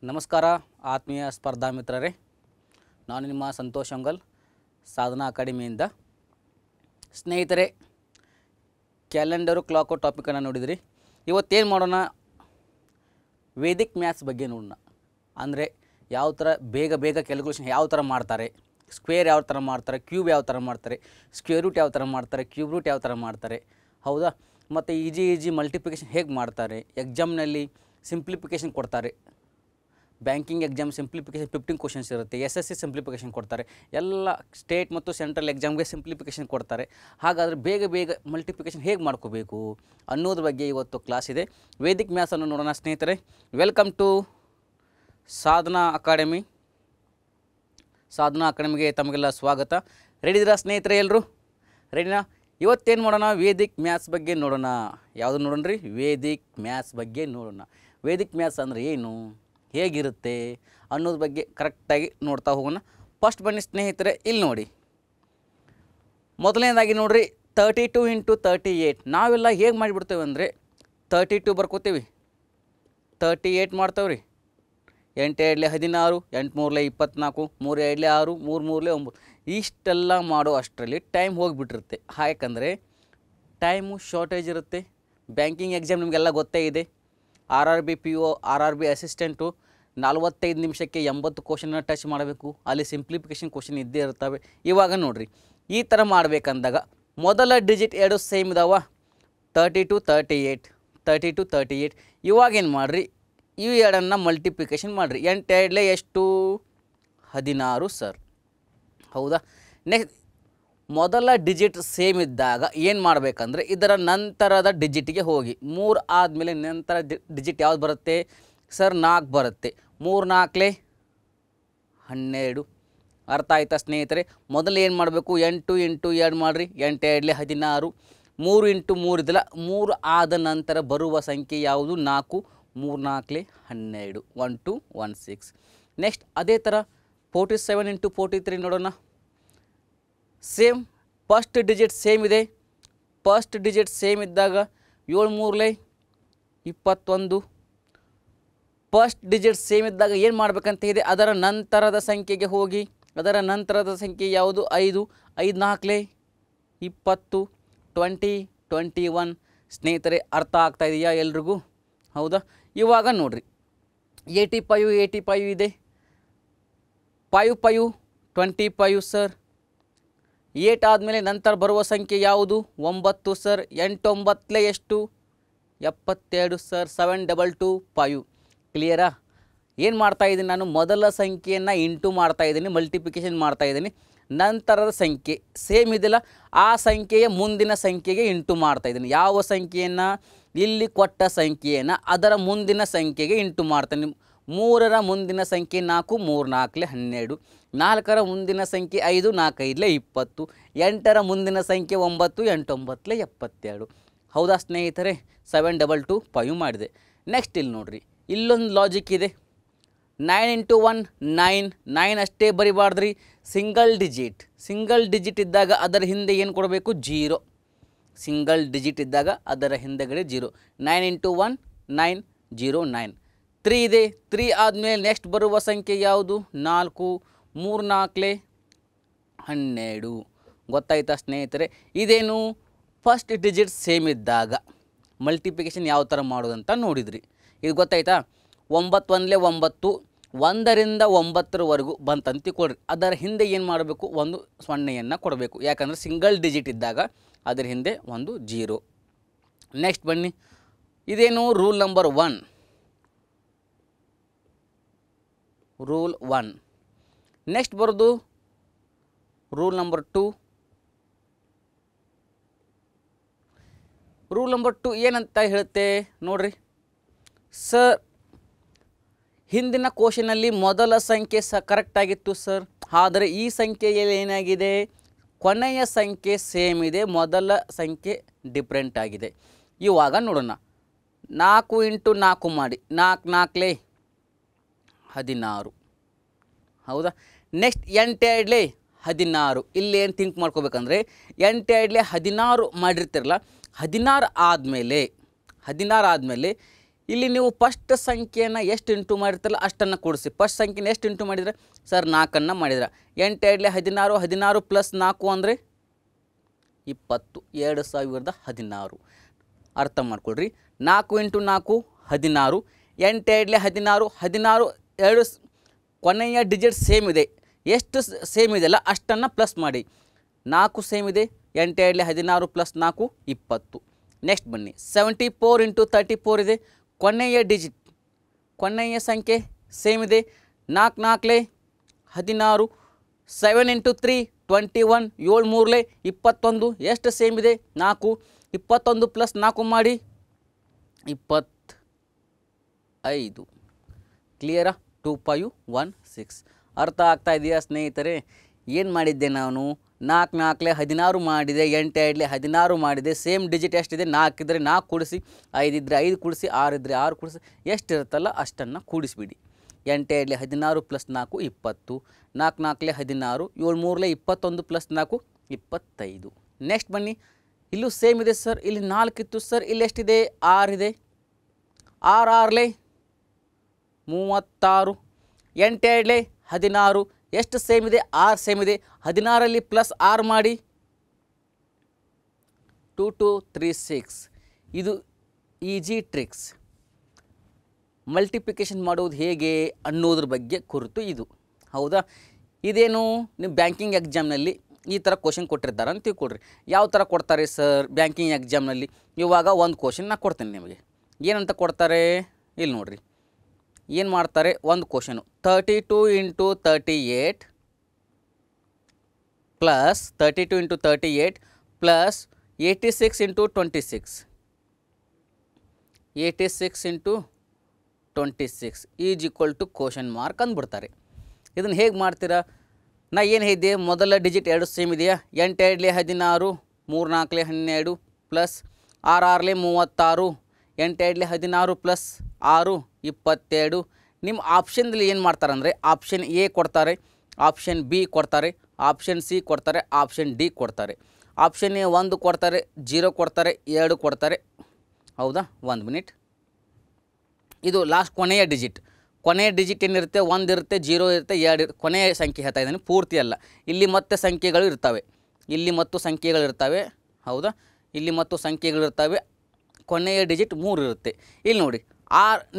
ನಮಸ್ಕಾರ ಆತ್ಮೀಯ ಸ್ಪರ್ಧಾ ಮಿತ್ರರೇ, ನಾನು ನಿಮ್ಮ ಸಂತೋಷ್ ಅಂಗಲ್ ಸಾಧನಾ ಅಕಾಡೆಮಿಯಿಂದ. ಸ್ನೇಹಿತರೆ, ಕ್ಯಾಲೆಂಡರು ಕ್ಲಾಕು ಟಾಪಿಕನ್ನು ನೋಡಿದ್ರಿ. ಇವತ್ತೇನು ಮಾಡೋಣ, ವೇದಿಕ್ ಮ್ಯಾಥ್ಸ್ ಬಗ್ಗೆ ನೋಡೋಣ. ಅಂದರೆ ಯಾವ ಥರ ಬೇಗ ಕ್ಯಾಲ್ಕುಲೇಷನ್ ಯಾವ ಥರ ಮಾಡ್ತಾರೆ, ಸ್ಕ್ವೇರ್ ಯಾವ ಥರ ಮಾಡ್ತಾರೆ, ಕ್ಯೂಬ್ ಯಾವ ಥರ ಮಾಡ್ತಾರೆ, ಸ್ಕ್ವೇರ್ ರೂಟ್ ಯಾವ ಥರ ಮಾಡ್ತಾರೆ, ಕ್ಯೂಬ್ ರೂಟ್ ಯಾವ ಥರ ಮಾಡ್ತಾರೆ, ಹೌದಾ. ಮತ್ತು ಈಜಿ ಮಲ್ಟಿಪ್ಲಿಕೇಶನ್ ಹೇಗೆ ಮಾಡ್ತಾರೆ, ಎಕ್ಸಾಮ್ನಲ್ಲಿ ಸಿಂಪ್ಲಿಫಿಕೇಷನ್ ಕೊಡ್ತಾರೆ. ಬ್ಯಾಂಕಿಂಗ್ ಎಕ್ಸಾಮ್ ಸಿಂಪ್ಲಿಫಿಕೇಷನ್ 15 ಕ್ವಶನ್ಸ್ ಇರುತ್ತೆ. SSC ಸಿಂಪ್ಲಿಫಿಕೇಷನ್ ಕೊಡ್ತಾರೆ. ಎಲ್ಲ ಸ್ಟೇಟ್ ಮತ್ತು ಸೆಂಟ್ರಲ್ ಎಕ್ಸಾಮ್ಗೆ ಸಿಂಪ್ಲಿಫಿಕೇಷನ್ ಕೊಡ್ತಾರೆ. ಹಾಗಾದರೆ ಬೇಗ ಮಲ್ಟಿಪ್ಲಿಕೇಷನ್ ಹೇಗೆ ಮಾಡ್ಕೋಬೇಕು ಅನ್ನೋದ್ರ ಬಗ್ಗೆ ಇವತ್ತು ಕ್ಲಾಸ್ ಇದೆ. ವೇದಿಕ್ ಮ್ಯಾಥ್ಸನ್ನು ನೋಡೋಣ ಸ್ನೇಹಿತರೆ. Welcome to Sadhana Academy. Sadhana ಅಕಾಡೆಮಿಗೆ ತಮಗೆಲ್ಲ ಸ್ವಾಗತ. ರೆಡಿದಿರಾ ಸ್ನೇಹಿತರೆ? ಎಲ್ಲರೂ ರೆಡಿನಾ? ಇವತ್ತೇನು ಮಾಡೋಣ, ವೇದಿಕ್ ಮ್ಯಾಥ್ಸ್ ಬಗ್ಗೆ ನೋಡೋಣ. ಯಾವುದು ನೋಡೋಣ ರೀ? ವೇದಿಕ್ ಮ್ಯಾಥ್ಸ್ ಬಗ್ಗೆ ನೋಡೋಣ. ವೇದಿಕ್ ಮ್ಯಾಥ್ಸ್ ಅಂದರೆ ಏನು, ಹೇಗಿರುತ್ತೆ ಅನ್ನೋದ್ರ ಬಗ್ಗೆ ಕರೆಕ್ಟಾಗಿ ನೋಡ್ತಾ ಹೋಗೋಣ. ಫಸ್ಟ್ ಬನ್ನಿ ಸ್ನೇಹಿತರೆ, ಇಲ್ಲಿ ನೋಡಿ. ಮೊದಲನೇದಾಗಿ ನೋಡಿರಿ, 32 × 38. ನಾವೆಲ್ಲ ಹೇಗೆ ಮಾಡಿಬಿಡ್ತೇವೆ ಅಂದರೆ 32 ಬರ್ಕೋತೀವಿ, 38 ಮಾಡ್ತೇವೆ ರೀ. 8 2 16, 8 3 24, 3 2 6, 3 3 9. ಇಷ್ಟೆಲ್ಲ ಮಾಡೋ ಅಷ್ಟರಲ್ಲಿ ಟೈಮ್ ಹೋಗಿಬಿಟ್ಟಿರುತ್ತೆ. ಯಾಕಂದರೆ ಟೈಮು ಶಾರ್ಟೇಜ್ ಇರುತ್ತೆ. ಬ್ಯಾಂಕಿಂಗ್ ಎಕ್ಸಾಮ್ ನಿಮಗೆಲ್ಲ ಗೊತ್ತೇ ಇದೆ. RRB PO, RRB ಅಸಿಸ್ಟೆಂಟು 45 ನಿಮಿಷಕ್ಕೆ 80 ಕ್ವಶನ್ನ ಟಚ್ ಮಾಡಬೇಕು. ಅಲ್ಲಿ ಸಿಂಪ್ಲಿಫಿಕೇಷನ್ ಕ್ವಶನ್ ಇದ್ದೇ ಇರ್ತವೆ. ಇವಾಗ ನೋಡಿರಿ, ಈ ಥರ ಮಾಡಬೇಕಂದಾಗ ಮೊದಲ ಡಿಜಿಟ್ ಎರಡು ಸೇಮ್ ಇದಾವ, 32 38, 32 38. ಇವಾಗೇನು ಮಾಡಿರಿ, ಇವು ಎರಡನ್ನು ಮಲ್ಟಿಪ್ಲಿಕೇಶನ್ ಮಾಡಿರಿ. 8 2 ಎಷ್ಟು? 16 ಸರ್, ಹೌದಾ. ನೆಕ್ಸ್ಟ್ ಮೊದಲ ಡಿಜಿಟ್ ಸೇಮ್ ಇದ್ದಾಗ ಏನು ಮಾಡಬೇಕಂದ್ರೆ ಇದರ ನಂತರದ ಡಿಜಿಟ್ಗೆ ಹೋಗಿ. 3 ಆದಮೇಲೆ ನಂತರ ಡಿಜಿಟ್ ಯಾವ್ದು ಬರುತ್ತೆ ಸರ್? 4 ಬರುತ್ತೆ. 3 4 12. ಅರ್ಥ ಆಯ್ತಾ ಸ್ನೇಹಿತರೆ? ಮೊದಲು ಏನು ಮಾಡಬೇಕು, 8 × 2 ಮಾಡಿರಿ. 8 2 16. 3 × 3 ಇದಲ್ಲ, 3 ಆದ ನಂತರ ಬರುವ ಸಂಖ್ಯೆ ಯಾವುದು? 4. 3 4 12. 1 2 1 6. ನೆಕ್ಸ್ಟ್ ಅದೇ ಥರ 47 × 43 ನೋಡೋಣ. ಸೇಮ್ ಫಸ್ಟ್ ಡಿಜಿಟ್ ಸೇಮ್ ಇದೆ. ಫಸ್ಟ್ ಡಿಜಿಟ್ ಸೇಮ್ ಇದ್ದಾಗ 7 3 21. ಫಸ್ಟ್ ಡಿಜಿಟ್ ಸೇಮ್ ಇದ್ದಾಗ ಏನು ಮಾಡಬೇಕಂತ ಇದೆ, ಅದರ ನಂತರದ ಸಂಖ್ಯೆಗೆ ಹೋಗಿ. ಅದರ ನಂತರದ ಸಂಖ್ಯೆ ಯಾವುದು? 5. 5 4 20, 20 21. ಸ್ನೇಹಿತರೆ, ಅರ್ಥ ಆಗ್ತಾ ಇದೆಯಾ ಎಲ್ರಿಗೂ? ಹೌದಾ. ಇವಾಗ ನೋಡಿರಿ, 85 ಇದೆ. 5 5 25 ಸರ್. 8 ಆದಮೇಲೆ ನಂತರ ಬರುವ ಸಂಖ್ಯೆ ಯಾವುದು? 9 ಸರ್. 8 9 ಎಷ್ಟು? 72 ಸರ್. 7 2 2 5. ಕ್ಲಿಯರಾ? ಏನು ಮಾಡ್ತಾಯಿದ್ದೀನಿ ನಾನು, ಮೊದಲ ಸಂಖ್ಯೆಯನ್ನು ಇಂಟು ಮಾಡ್ತಾಯಿದ್ದೀನಿ, ಮಲ್ಟಿಪ್ಲಿಕೇಶನ್ ಮಾಡ್ತಾಯಿದ್ದೀನಿ. ನಂತರದ ಸಂಖ್ಯೆ ಸೇಮ್ ಇದೆಯಲ್ಲ, ಆ ಸಂಖ್ಯೆಯ ಮುಂದಿನ ಸಂಖ್ಯೆಗೆ ಇಂಟು ಮಾಡ್ತಾಯಿದ್ದೀನಿ. ಯಾವ ಸಂಖ್ಯೆಯನ್ನು? ಇಲ್ಲಿ ಕೊಟ್ಟ ಸಂಖ್ಯೆಯನ್ನು ಅದರ ಮುಂದಿನ ಸಂಖ್ಯೆಗೆ ಇಂಟು ಮಾಡ್ತಾನೆ. 3ರ ಮುಂದಿನ ಸಂಖ್ಯೆ 4, 3 4 12. 4ರ ಮುಂದಿನ ಸಂಖ್ಯೆ 5, 4 5 20. 8ರ ಮುಂದಿನ ಸಂಖ್ಯೆ 9, 8 9 72. ಹೌದಾ ಸ್ನೇಹಿತರೆ? 7 2 2 5 ಮಾಡಿದೆ. ನೆಕ್ಸ್ಟ್ ಇಲ್ಲಿ ನೋಡಿರಿ, ಇಲ್ಲೊಂದು ಲಾಜಿಕ್ ಇದೆ. 9 × 1 9. 9 ಅಷ್ಟೇ ಬರಿಬಾರ್ದ್ರಿ, ಸಿಂಗಲ್ ಡಿಜಿಟ್ ಇದ್ದಾಗ ಅದರ ಹಿಂದೆ ಏನು ಕೊಡಬೇಕು? 0. ಸಿಂಗಲ್ ಡಿಜಿಟ್ ಇದ್ದಾಗ ಅದರ ಹಿಂದೆಗಡೆ 0. 9 × 1 9 0 9. 3 ಇದೆ. 3 ಆದಮೇಲೆ ನೆಕ್ಸ್ಟ್ ಬರುವ ಸಂಖ್ಯೆ ಯಾವುದು? 4. 3 4 12. ಗೊತ್ತಾಯ್ತಾ ಸ್ನೇಹಿತರೆ? ಇದೇನು ಫಸ್ಟ್ ಡಿಜಿಟ್ ಸೇಮ್ ಇದ್ದಾಗ ಮಲ್ಟಿಪ್ಲಿಕೇಶನ್ ಯಾವ ಥರ ಮಾಡೋದಂತ ನೋಡಿದ್ರಿ. ಇದು ಗೊತ್ತಾಯ್ತಾ? 9 1 9, 1ರಿಂದ 9ರವರೆಗೂ ಬಂತಂತ ಕೊಡ್ರಿ. ಅದರ ಹಿಂದೆ ಏನು ಮಾಡಬೇಕು? ಒಂದು 0ಯನ್ನು ಕೊಡಬೇಕು. ಯಾಕಂದರೆ ಸಿಂಗಲ್ ಡಿಜಿಟ್ ಇದ್ದಾಗ ಅದರ ಹಿಂದೆ ಒಂದು 0. ನೆಕ್ಸ್ಟ್ ಬನ್ನಿ, ಇದೇನು? Rule number 1. ರೂಲ್ 1. ನೆಕ್ಸ್ಟ್ ಬರೋದು ರೂಲ್ ನಂಬರ್ 2. ರೂಲ್ ನಂಬರ್ 2 ಏನಂತ ಹೇಳುತ್ತೆ ನೋಡ್ರಿ. ಸರ್, ಹಿಂದಿನ ಕ್ವಶನಲ್ಲಿ ಮೊದಲ ಸಂಖ್ಯೆ ಕರೆಕ್ಟಾಗಿತ್ತು ಸರ್, ಆದರೆ ಈ ಸಂಖ್ಯೆಯಲ್ಲಿ ಏನಾಗಿದೆ? ಕೊನೆಯ ಸಂಖ್ಯೆ ಸೇಮ್ ಇದೆ, ಮೊದಲ ಸಂಖ್ಯೆ ಡಿಫ್ರೆಂಟ್ ಆಗಿದೆ. ಇವಾಗ ನೋಡೋಣ, 4 × 4 ಮಾಡಿ. 4 4 16. ಹೌದಾ. ನೆಕ್ಸ್ಟ್ 8 2 16. ಇಲ್ಲಿ ಏನು ಥಿಂಕ್ ಮಾಡ್ಕೋಬೇಕಂದ್ರೆ 8 2 16 ಮಾಡಿರ್ತಿರಲ್ಲ, 16 ಆದಮೇಲೆ ಇಲ್ಲಿ ನೀವು ಫಸ್ಟ್ ಸಂಖ್ಯೆಯನ್ನು ಎಷ್ಟು ಇಂಟು ಮಾಡಿರ್ತಾರಲ್ಲ ಅಷ್ಟನ್ನು ಕೂಡಿಸಿ. ಫಸ್ಟ್ ಸಂಖ್ಯೆನ ಎಷ್ಟು ಇಂಟು ಮಾಡಿದ್ರೆ ಸರ್ 4 ಮಾಡಿದ್ರೆ 8 2 16 16 ಪ್ಲಸ್ 4 ಅಂದರೆ 20 2016. ಅರ್ಥ ಮಾಡ್ಕೊಳ್ರಿ. 4 ಇಂಟು 4 16, 8 2 16 16 2 ಕೊನೆಯ ಡಿಜಿಟ್ ಸೇಮ್ ಇದೆ. ಎಷ್ಟು ಸೇಮ್ ಇದೆಯಲ್ಲ ಅಷ್ಟನ್ನು ಪ್ಲಸ್ ಮಾಡಿ. 4 ಸೇಮ್ ಇದೆ, 8 2 16 ಪ್ಲಸ್ 4 20. ನೆಕ್ಸ್ಟ್ ಬನ್ನಿ, 74 ಇಂಟು 34 ಇದೆ. ಕೊನೆಯ ಡಿಜಿಟ್ ಕೊನೆಯ ಸಂಖ್ಯೆ ಸೇಮ್ ಇದೆ. 4 4 16, 7 ಇಂಟು 3 21, 7 3 21. ಎಷ್ಟು ಸೇಮ್ ಇದೆ 4, 21 ಪ್ಲಸ್ 4 ಮಾಡಿ 25. ಕ್ಲಿಯರಾ? 2516. ಅರ್ಥ ಆಗ್ತಾ ಇದೆಯಾ ಸ್ನೇಹಿತರೆ? ಏನು ಮಾಡಿದ್ದೆ ನಾನು? 4 4 16 ಮಾಡಿದೆ, 8 2 16 ಮಾಡಿದೆ. ಸೇಮ್ ಡಿಜಿಟ್ ಎಷ್ಟಿದೆ? 4 ಇದ್ದರೆ 4 ಕೂಡಿಸಿ, 5 ಇದ್ದರೆ 5 ಕೂಡಿಸಿ, 6 ಇದ್ದರೆ 6 ಕೂಡಿಸಿ, ಎಷ್ಟಿರುತ್ತಲ್ಲ ಅಷ್ಟನ್ನು ಕೂಡಿಸಿಬಿಡಿ. 8 2 16 ಪ್ಲಸ್ 4 20, 4 4 16, 7 3 21 ಪ್ಲಸ್ 4 25. ನೆಕ್ಸ್ಟ್ ಬನ್ನಿ, ಇಲ್ಲೂ ಸೇಮ್ ಇದೆ ಸರ್. ಇಲ್ಲಿ 4 ಇತ್ತು ಸರ್, ಇಲ್ಲಿ ಎಷ್ಟಿದೆ? 6 ಇದೆ. 6 6 36, 8 2 16, ಎಷ್ಟು ಸೇಮ್ ಇದೆ? 6 ಸೇಮ್ ಇದೆ. 16ರಲ್ಲಿ ಪ್ಲಸ್ 6 ಮಾಡಿ 2 2 3 6. ಇದು ಈಜಿ ಟ್ರಿಕ್ಸ್. ಮಲ್ಟಿಪ್ಲಿಕೇಶನ್ ಮಾಡೋದು ಹೇಗೆ ಅನ್ನೋದ್ರ ಬಗ್ಗೆ ಕುರಿತು ಇದು. ಹೌದಾ? ಇದೇನು ನೀವು ಬ್ಯಾಂಕಿಂಗ್ ಎಕ್ಸಾಮ್ನಲ್ಲಿ ಈ ಥರ ಕ್ವಶನ್ ಕೊಟ್ಟಿರ್ತಾರೆ ಅಂತ ತಿಳ್ಕೊಳ್ರಿ. ಯಾವ ಥರ ಕೊಡ್ತಾರೆ ಸರ್ ಬ್ಯಾಂಕಿಂಗ್ ಎಕ್ಸಾಮ್ನಲ್ಲಿ? ಇವಾಗ ಒಂದು ಕ್ವಶನ್ ನಾನು ಕೊಡ್ತೀನಿ ನಿಮಗೆ. ಏನಂತ ಕೊಡ್ತಾರೆ ಇಲ್ಲಿ ನೋಡಿರಿ. ಏನು ಮಾಡ್ತಾರೆ? ಒಂದು question 32 into 38 plus 32 into 38 plus 86 into 26, 86 into 26 is equal to question mark ಅಂದ್ಬಿಡ್ತಾರೆ. ಇದನ್ನು ಹೇಗೆ ಮಾಡ್ತೀರಾ? ನಾ ಏನು ಹೇಳಿದ್ದೆ? ಮೊದಲ ಡಿಜಿಟ್ 2 ಸೇಮ್ ಇದೆಯಾ? 8 2 16, 3 4 12 ಪ್ಲಸ್ 6 6 36, 8 2 16 ಪ್ಲಸ್ 6 22. ನಿಮ್ಮ ಆಪ್ಷನ್ದಲ್ಲಿ ಏನು ಮಾಡ್ತಾರೆ ಅಂದರೆ ಆಪ್ಷನ್ ಎ ಕೊಡ್ತಾರೆ, ಆಪ್ಷನ್ ಬಿ ಕೊಡ್ತಾರೆ, ಆಪ್ಷನ್ ಸಿ ಕೊಡ್ತಾರೆ, ಆಪ್ಷನ್ ಡಿ ಕೊಡ್ತಾರೆ. ಆಪ್ಷನ್ ಎ 1 ಕೊಡ್ತಾರೆ, 0 ಕೊಡ್ತಾರೆ, 2 ಕೊಡ್ತಾರೆ. ಹೌದಾ? 1 ಮಿನಿಟ್. ಇದು ಲಾಸ್ಟ್ ಕೊನೆಯ ಡಿಜಿಟ್. ಕೊನೆಯ ಡಿಜಿಟ್ ಏನಿರುತ್ತೆ? 1 ಇರುತ್ತೆ, 0 ಇರುತ್ತೆ, 2 ಇರುತ್ತೆ. ಕೊನೆಯ ಸಂಖ್ಯೆ ಹೇಳ್ತಾ ಇದ್ದಾನೆ, ಪೂರ್ತಿ ಅಲ್ಲ. ಇಲ್ಲಿ ಮತ್ತೆ ಸಂಖ್ಯೆಗಳು ಇರ್ತವೆ, ಇಲ್ಲಿ ಮತ್ತು ಸಂಖ್ಯೆಗಳಿರ್ತವೆ. ಹೌದಾ? ಇಲ್ಲಿ ಮತ್ತು ಸಂಖ್ಯೆಗಳಿರ್ತವೆ. ಕೊನೆಯ ಡಿಜಿಟ್ 3 ಇರುತ್ತೆ. ಇಲ್ಲಿ ನೋಡಿ,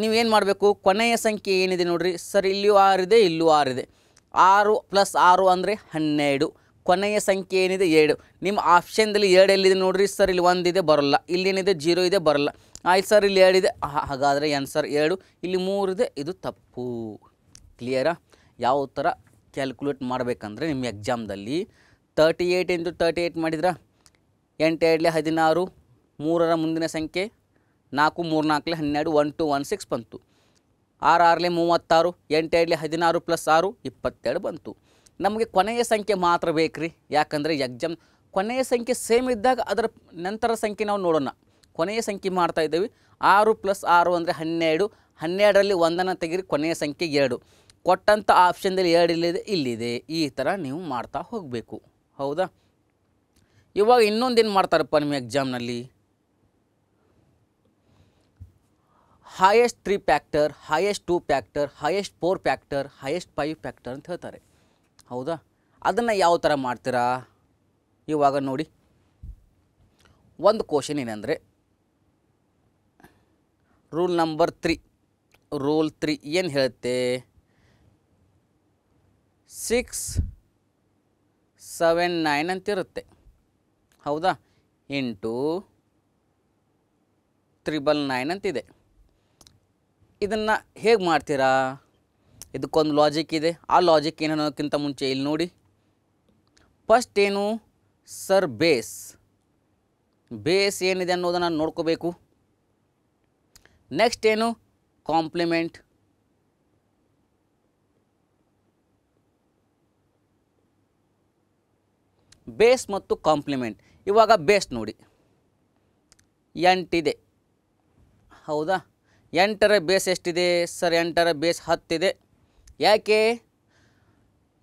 ನೀವೇನು ಮಾಡಬೇಕು? ಕೊನೆಯ ಸಂಖ್ಯೆ ಏನಿದೆ ನೋಡಿರಿ ಸರ್, ಇಲ್ಲಿಯೂ 6 ಇದೆ, ಇಲ್ಲೂ 6 ಇದೆ. 6 ಪ್ಲಸ್ 6 ಅಂದರೆ 12. ಕೊನೆಯ ಸಂಖ್ಯೆ ಏನಿದೆ? 7. ನಿಮ್ಮ ಆಪ್ಷನ್ದಲ್ಲಿ 2 ಎಲ್ಲಿದೆ ನೋಡಿರಿ ಸರ್? ಇಲ್ಲಿ 1 ಇದೆ, ಬರೋಲ್ಲ. ಇಲ್ಲೇನಿದೆ? 0 ಇದೆ, ಬರೋಲ್ಲ. ಆಯ್ತು ಸರ್, ಇಲ್ಲಿ 2 ಇದೆ, ಹಾಗಾದರೆ ಆನ್ಸರ್ 7. ಇಲ್ಲಿ 3 ಇದೆ, ಇದು ತಪ್ಪು. ಕ್ಲಿಯರಾ? ಯಾವ ಥರ ಕ್ಯಾಲ್ಕುಲೇಟ್ ಮಾಡಬೇಕಂದ್ರೆ ನಿಮ್ಮ ಎಕ್ಸಾಮ್ದಲ್ಲಿ 38 ಇಂಟು 38 ಮಾಡಿದ್ರೆ 8 2 16, 3ರ ಮುಂದಿನ ಸಂಖ್ಯೆ 4 3 4 12, 1 2 1 6 ಬಂತು. 6 6 36, 8 2 16 ಪ್ಲಸ್ 6 22 ಬಂತು. ನಮಗೆ ಕೊನೆಯ ಸಂಖ್ಯೆ ಮಾತ್ರ ಬೇಕ್ರಿ. ಯಾಕಂದರೆ ಎಕ್ಸಾಮ್ ಕೊನೆಯ ಸಂಖ್ಯೆ ಸೇಮ್ ಇದ್ದಾಗ ಅದರ ನಂತರ ಸಂಖ್ಯೆ ನಾವು ನೋಡೋಣ. ಕೊನೆಯ ಸಂಖ್ಯೆ ಮಾಡ್ತಾಯಿದ್ದೇವೆ. 6 ಪ್ಲಸ್ 6 ಅಂದರೆ 12. 12ರಲ್ಲಿ 1 ತೆಗಿರಿ, ಕೊನೆಯ ಸಂಖ್ಯೆ 2. ಕೊಟ್ಟಂಥ ಆಪ್ಷನ್ದಲ್ಲಿ 2 ಇಲ್ಲಿದೆ, ಇಲ್ಲಿದೆ. ಈ ಥರ ನೀವು ಮಾಡ್ತಾ ಹೋಗಬೇಕು. ಹೌದಾ? ಇವಾಗ ಇನ್ನೊಂದೇನು ಮಾಡ್ತಾರಪ್ಪ ನಿಮ್ಮ ಎಕ್ಸಾಮ್ನಲ್ಲಿ? Highest 3 factor, highest 2 factor, highest 4 factor, highest 5 factor ಅಂತ ಹೇಳ್ತಾರೆ. ಹೌದಾ? ಅದನ್ನು ಯಾವ ಥರ ಮಾಡ್ತೀರಾ? ಇವಾಗ ನೋಡಿ, ಒಂದು ಕ್ವಶನ್ ಏನಂದರೆ ರೂಲ್ ನಂಬರ್ 3, ರೂಲ್ 3 ಏನು ಹೇಳುತ್ತೆ? 6 7 9 ಅಂತಿರುತ್ತೆ. ಹೌದಾ? ಇಂಟು 999 ಅಂತಿದೆ. ಇದನ್ನು ಹೇಗೆ ಮಾಡ್ತೀರಾ? ಇದಕ್ಕೊಂದು ಲಾಜಿಕ್ ಇದೆ. ಆ ಲಾಜಿಕ್ ಏನು ಅನ್ನೋದಕ್ಕಿಂತ ಮುಂಚೆ ಇಲ್ಲಿ ನೋಡಿ. ಫಸ್ಟ್ ಏನು ಸರ್? ಬೇಸ್ ಏನಿದೆ ಅನ್ನೋದನ್ನು ನೋಡ್ಕೋಬೇಕು. ನೆಕ್ಸ್ಟ್ ಏನು? ಕಾಂಪ್ಲಿಮೆಂಟ್. ಬೇಸ್ ಮತ್ತು ಕಾಂಪ್ಲಿಮೆಂಟ್. ಇವಾಗ ಬೇಸ್ ನೋಡಿ 8 ಇದೆ. ಹೌದಾ? 8ರ ಬೇಸ್ ಎಷ್ಟಿದೆ ಸರ್? 8ರ ಬೇಸ್ 10 ಇದೆ. ಯಾಕೆ?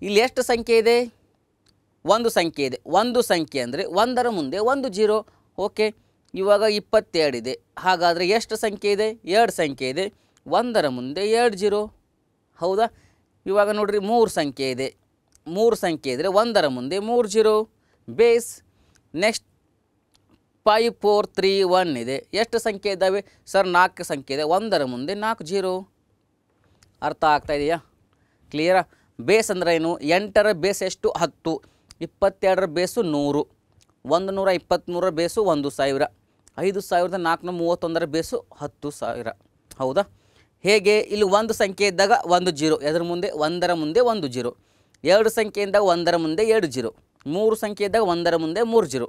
ಇಲ್ಲಿ ಎಷ್ಟು ಸಂಖ್ಯೆ ಇದೆ? 1 ಸಂಖ್ಯೆ ಇದೆ. 1 ಸಂಖ್ಯೆ ಅಂದರೆ 1ರ ಮುಂದೆ 1 0. ಓಕೆ. ಇವಾಗ 22 ಇದೆ. ಹಾಗಾದರೆ ಎಷ್ಟು ಸಂಖ್ಯೆ ಇದೆ? 2 ಸಂಖ್ಯೆ ಇದೆ. 1ರ ಮುಂದೆ 2 0. ಹೌದಾ? ಇವಾಗ ನೋಡ್ರಿ 3 ಸಂಖ್ಯೆ ಇದೆ. 3 ಸಂಖ್ಯೆ ಇದ್ದರೆ 1ರ ಮುಂದೆ 3 0 ಬೇಸ್. ನೆಕ್ಸ್ಟ್ 5 4 3 1 ಇದೆ. ಎಷ್ಟು ಸಂಖ್ಯೆ ಇದ್ದಾವೆ ಸರ್? 4 ಸಂಖ್ಯೆ ಇದೆ. 1ರ ಮುಂದೆ 4 0. ಅರ್ಥ ಆಗ್ತಾ ಇದೆಯಾ? ಕ್ಲಿಯರಾ? ಬೇಸ್ ಅಂದರೆ ಏನು? 8ರ ಬೇಸ್ ಎಷ್ಟು? 10. 22ರ ಬೇಸು 100. 123ರ ಬೇಸು 1000. 5431ರ ಬೇಸು 10,000. ಹೌದಾ? ಹೇಗೆ? ಇಲ್ಲಿ 1 ಸಂಖ್ಯೆ ಇದ್ದಾಗ 1 0. ಎದರ ಮುಂದೆ? 1ರ ಮುಂದೆ 1 0. 2 ಸಂಖ್ಯೆ ಇದ್ದಾಗ 1ರ ಮುಂದೆ 2 0. 3 ಸಂಖ್ಯೆ ಇದ್ದಾಗ 1ರ ಮುಂದೆ 3 0.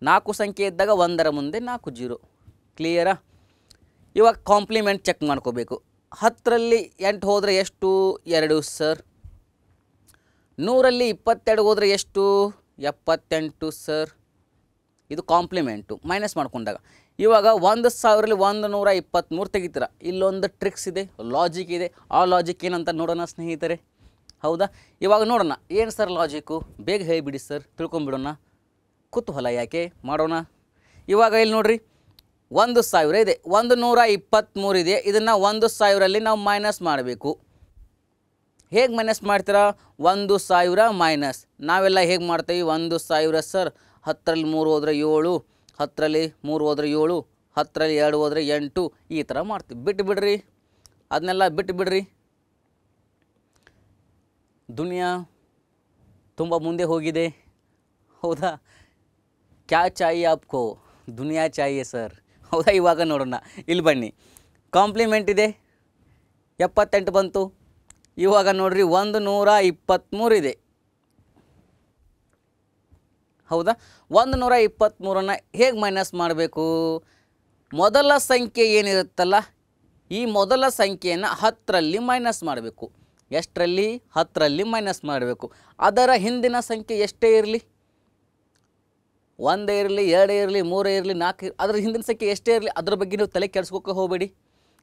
4 ಸಂಖ್ಯೆ ಇದ್ದಾಗ 1ರ ಮುಂದೆ 4 0. ಕ್ಲಿಯರಾ? ಇವಾಗ ಕಾಂಪ್ಲಿಮೆಂಟ್ ಚೆಕ್ ಮಾಡ್ಕೋಬೇಕು. 10ರಲ್ಲಿ 8 ಹೋದರೆ ಎಷ್ಟು? 2 ಸರ್. 100ರಲ್ಲಿ 22 ಹೋದರೆ ಎಷ್ಟು? 78 ಸರ್. ಇದು ಕಾಂಪ್ಲಿಮೆಂಟು ಮೈನಸ್ ಮಾಡ್ಕೊಂಡಾಗ. ಇವಾಗ 1000ರಲ್ಲಿ 123 ತೆಗಿತೀರ. ಇಲ್ಲೊಂದು ಟ್ರಿಕ್ಸ್ ಇದೆ, ಲಾಜಿಕ್ ಇದೆ. ಆ ಲಾಜಿಕ್ ಏನಂತ ನೋಡೋಣ ಸ್ನೇಹಿತರೆ. ಹೌದಾ? ಇವಾಗ ನೋಡೋಣ. ಏನು ಸರ್ ಲಾಜಿಕ್ಕು? ಬೇಗ ಹೇಳಿಬಿಡಿ ಸರ್, ತಿಳ್ಕೊಂಬಿಡೋಣ. ಕುತೂಹಲ ಯಾಕೆ? ಮಾಡೋಣ. ಇವಾಗ ಇಲ್ಲಿ ನೋಡ್ರಿ, 1000 ಇದೆ, 123 ಇದೆ. ಇದನ್ನು 1000ರಲ್ಲಿ ನಾವು ಮೈನಸ್ ಮಾಡಬೇಕು. ಹೇಗೆ ಮೈನಸ್ ಮಾಡ್ತೀರಾ? 1000 ಮೈನಸ್. ನಾವೆಲ್ಲ ಹೇಗೆ ಮಾಡ್ತೀವಿ? 1000 ಸರ್, 10ರಲ್ಲಿ 3 ಹೋದರೆ 7, 10ರಲ್ಲಿ 3 ಹೋದರೆ 7, 10ರಲ್ಲಿ 2 ಹೋದರೆ 8, ಈ ಥರ ಮಾಡ್ತೀವಿ. ಬಿಟ್ಟು ಬಿಡ್ರಿ, ಅದನ್ನೆಲ್ಲ ಬಿಟ್ಟು ಬಿಡ್ರಿ. ದುನಿಯಾ ತುಂಬ ಮುಂದೆ ಹೋಗಿದೆ. ಹೌದಾ? ಕ್ಯಾ ಚಾಹಿಯೆ ಆಪ್ಕೋ? ದುನಿಯಾ ಚಾಹಿಯೆ ಸರ್. ಹೌದಾ? ಇವಾಗ ನೋಡೋಣ. ಇಲ್ಲಿ ಬನ್ನಿ, ಕಾಂಪ್ಲಿಮೆಂಟ್ ಇದೆ, 78 ಬಂತು. ಇವಾಗ ನೋಡ್ರಿ 123 ಇದೆ. ಹೌದಾ? 123ನ್ನು ಹೇಗೆ ಮೈನಸ್ ಮಾಡಬೇಕು? ಮೊದಲ ಸಂಖ್ಯೆ ಏನಿರುತ್ತಲ್ಲ, ಈ ಮೊದಲ ಸಂಖ್ಯೆಯನ್ನು 10ರಲ್ಲಿ ಮೈನಸ್ ಮಾಡಬೇಕು. ಎಷ್ಟರಲ್ಲಿ? 10ರಲ್ಲಿ ಮೈನಸ್ ಮಾಡಬೇಕು. ಅದರ ಹಿಂದಿನ ಸಂಖ್ಯೆ ಎಷ್ಟೇ ಇರಲಿ, 1 ಇರಲಿ, 2 ಇರಲಿ, 3 ಇರಲಿ, 4 ಇರಲಿ, ಅದರ ಹಿಂದಿನ ಸಂಖ್ಯೆ ಎಷ್ಟೇ ಇರಲಿ, ಅದ್ರ ಬಗ್ಗೆ ನೀವು ತಲೆ ಕೆಡಿಸ್ಕೋಕೆ ಹೋಗಬೇಡಿ.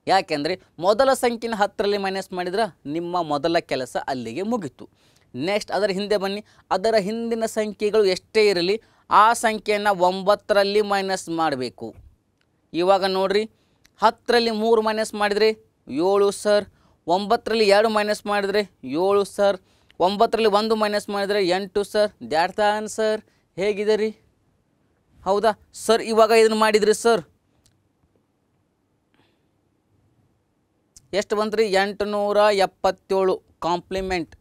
ಯಾಕೆಂದರೆ ಮೊದಲ ಸಂಖ್ಯೆನ 10ರಲ್ಲಿ ಮೈನಸ್ ಮಾಡಿದ್ರೆ ನಿಮ್ಮ ಮೊದಲ ಕೆಲಸ ಅಲ್ಲಿಗೆ ಮುಗೀತು. ನೆಕ್ಸ್ಟ್ ಅದರ ಹಿಂದೆ ಬನ್ನಿ. ಅದರ ಹಿಂದಿನ ಸಂಖ್ಯೆಗಳು ಎಷ್ಟೇ ಇರಲಿ, ಆ ಸಂಖ್ಯೆಯನ್ನು 9ರಲ್ಲಿ ಮೈನಸ್ ಮಾಡಬೇಕು. ಇವಾಗ ನೋಡಿರಿ, 10ರಲ್ಲಿ 3 ಮೈನಸ್ ಮಾಡಿದರೆ 7 ಸರ್. 9ರಲ್ಲಿ 2 ಮೈನಸ್ ಮಾಡಿದರೆ 7 ಸರ್. 9ರಲ್ಲಿ 1 ಮೈನಸ್ ಮಾಡಿದರೆ 8 ಸರ್. That the answer. ಹೇಗಿದೆ ರೀ? ಹೌದಾ ಸರ್? ಇವಾಗ ಇದನ್ನು ಮಾಡಿದ್ರಿ ಸರ್, ಎಷ್ಟು ಬಂತು ರೀ? 877 ಕಾಂಪ್ಲಿಮೆಂಟ್.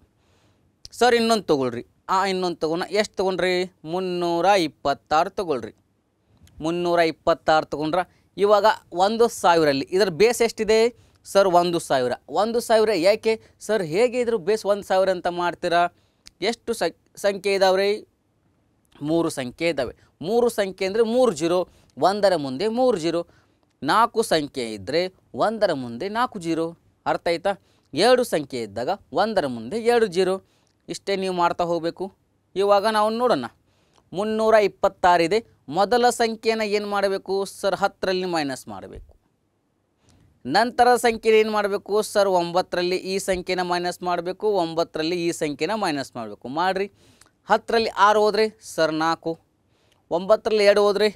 ಸರ್ ಇನ್ನೊಂದು ತೊಗೊಳ್ರಿ. ಇನ್ನೊಂದು ತೊಗೊಣ. ಎಷ್ಟು ತೊಗೊಂಡ್ರಿ? 326 ತೊಗೊಳ್ರಿ. 326 ತೊಗೊಂಡ್ರೆ ಇವಾಗ 1000ರಲ್ಲಿ ಇದರ ಬೇಸ್ ಎಷ್ಟಿದೆ ಸರ್? 1000. 1000 ಯಾಕೆ ಸರ್? ಹೇಗೆ ಇದ್ರ ಬೇಸ್ 1000 ಅಂತ ಮಾಡ್ತೀರಾ? ಎಷ್ಟು ಸಂಖ್ಯೆ ಇದಾವೆ ರೀ? 3 ಸಂಖ್ಯೆ ಇದ್ದಾವೆ. 3 ಸಂಖ್ಯೆ ಅಂದರೆ 3 0. 1ರ ಮುಂದೆ 3 0. 4 ಸಂಖ್ಯೆ ಇದ್ದರೆ 1ರ ಮುಂದೆ 4 0. ಅರ್ಥ ಆಯ್ತಾ? 2 ಸಂಖ್ಯೆ ಇದ್ದಾಗ 1ರ ಮುಂದೆ 2 0. ಇಷ್ಟೇ ನೀವು ಮಾಡ್ತಾ ಹೋಗಬೇಕು. ಇವಾಗ ನಾವು ನೋಡೋಣ. 326 ಇದೆ. ಮೊದಲ ಸಂಖ್ಯೆಯನ್ನು ಏನು ಮಾಡಬೇಕು ಸರ್? 10ರಲ್ಲಿ ಮೈನಸ್ ಮಾಡಬೇಕು. ನಂತರ ಸಂಖ್ಯೆ ಏನು ಮಾಡಬೇಕು ಸರ್? 9ರಲ್ಲಿ ಈ ಸಂಖ್ಯೆನ ಮೈನಸ್ ಮಾಡಬೇಕು. 9ರಲ್ಲಿ ಈ ಸಂಖ್ಯೆನ ಮೈನಸ್ ಮಾಡಬೇಕು. ಮಾಡಿರಿ. 10ರಲ್ಲಿ 6 ಹೋದರೆ ಸರ್ 4. 9ರಲ್ಲಿ 2 ಹೋದರೆ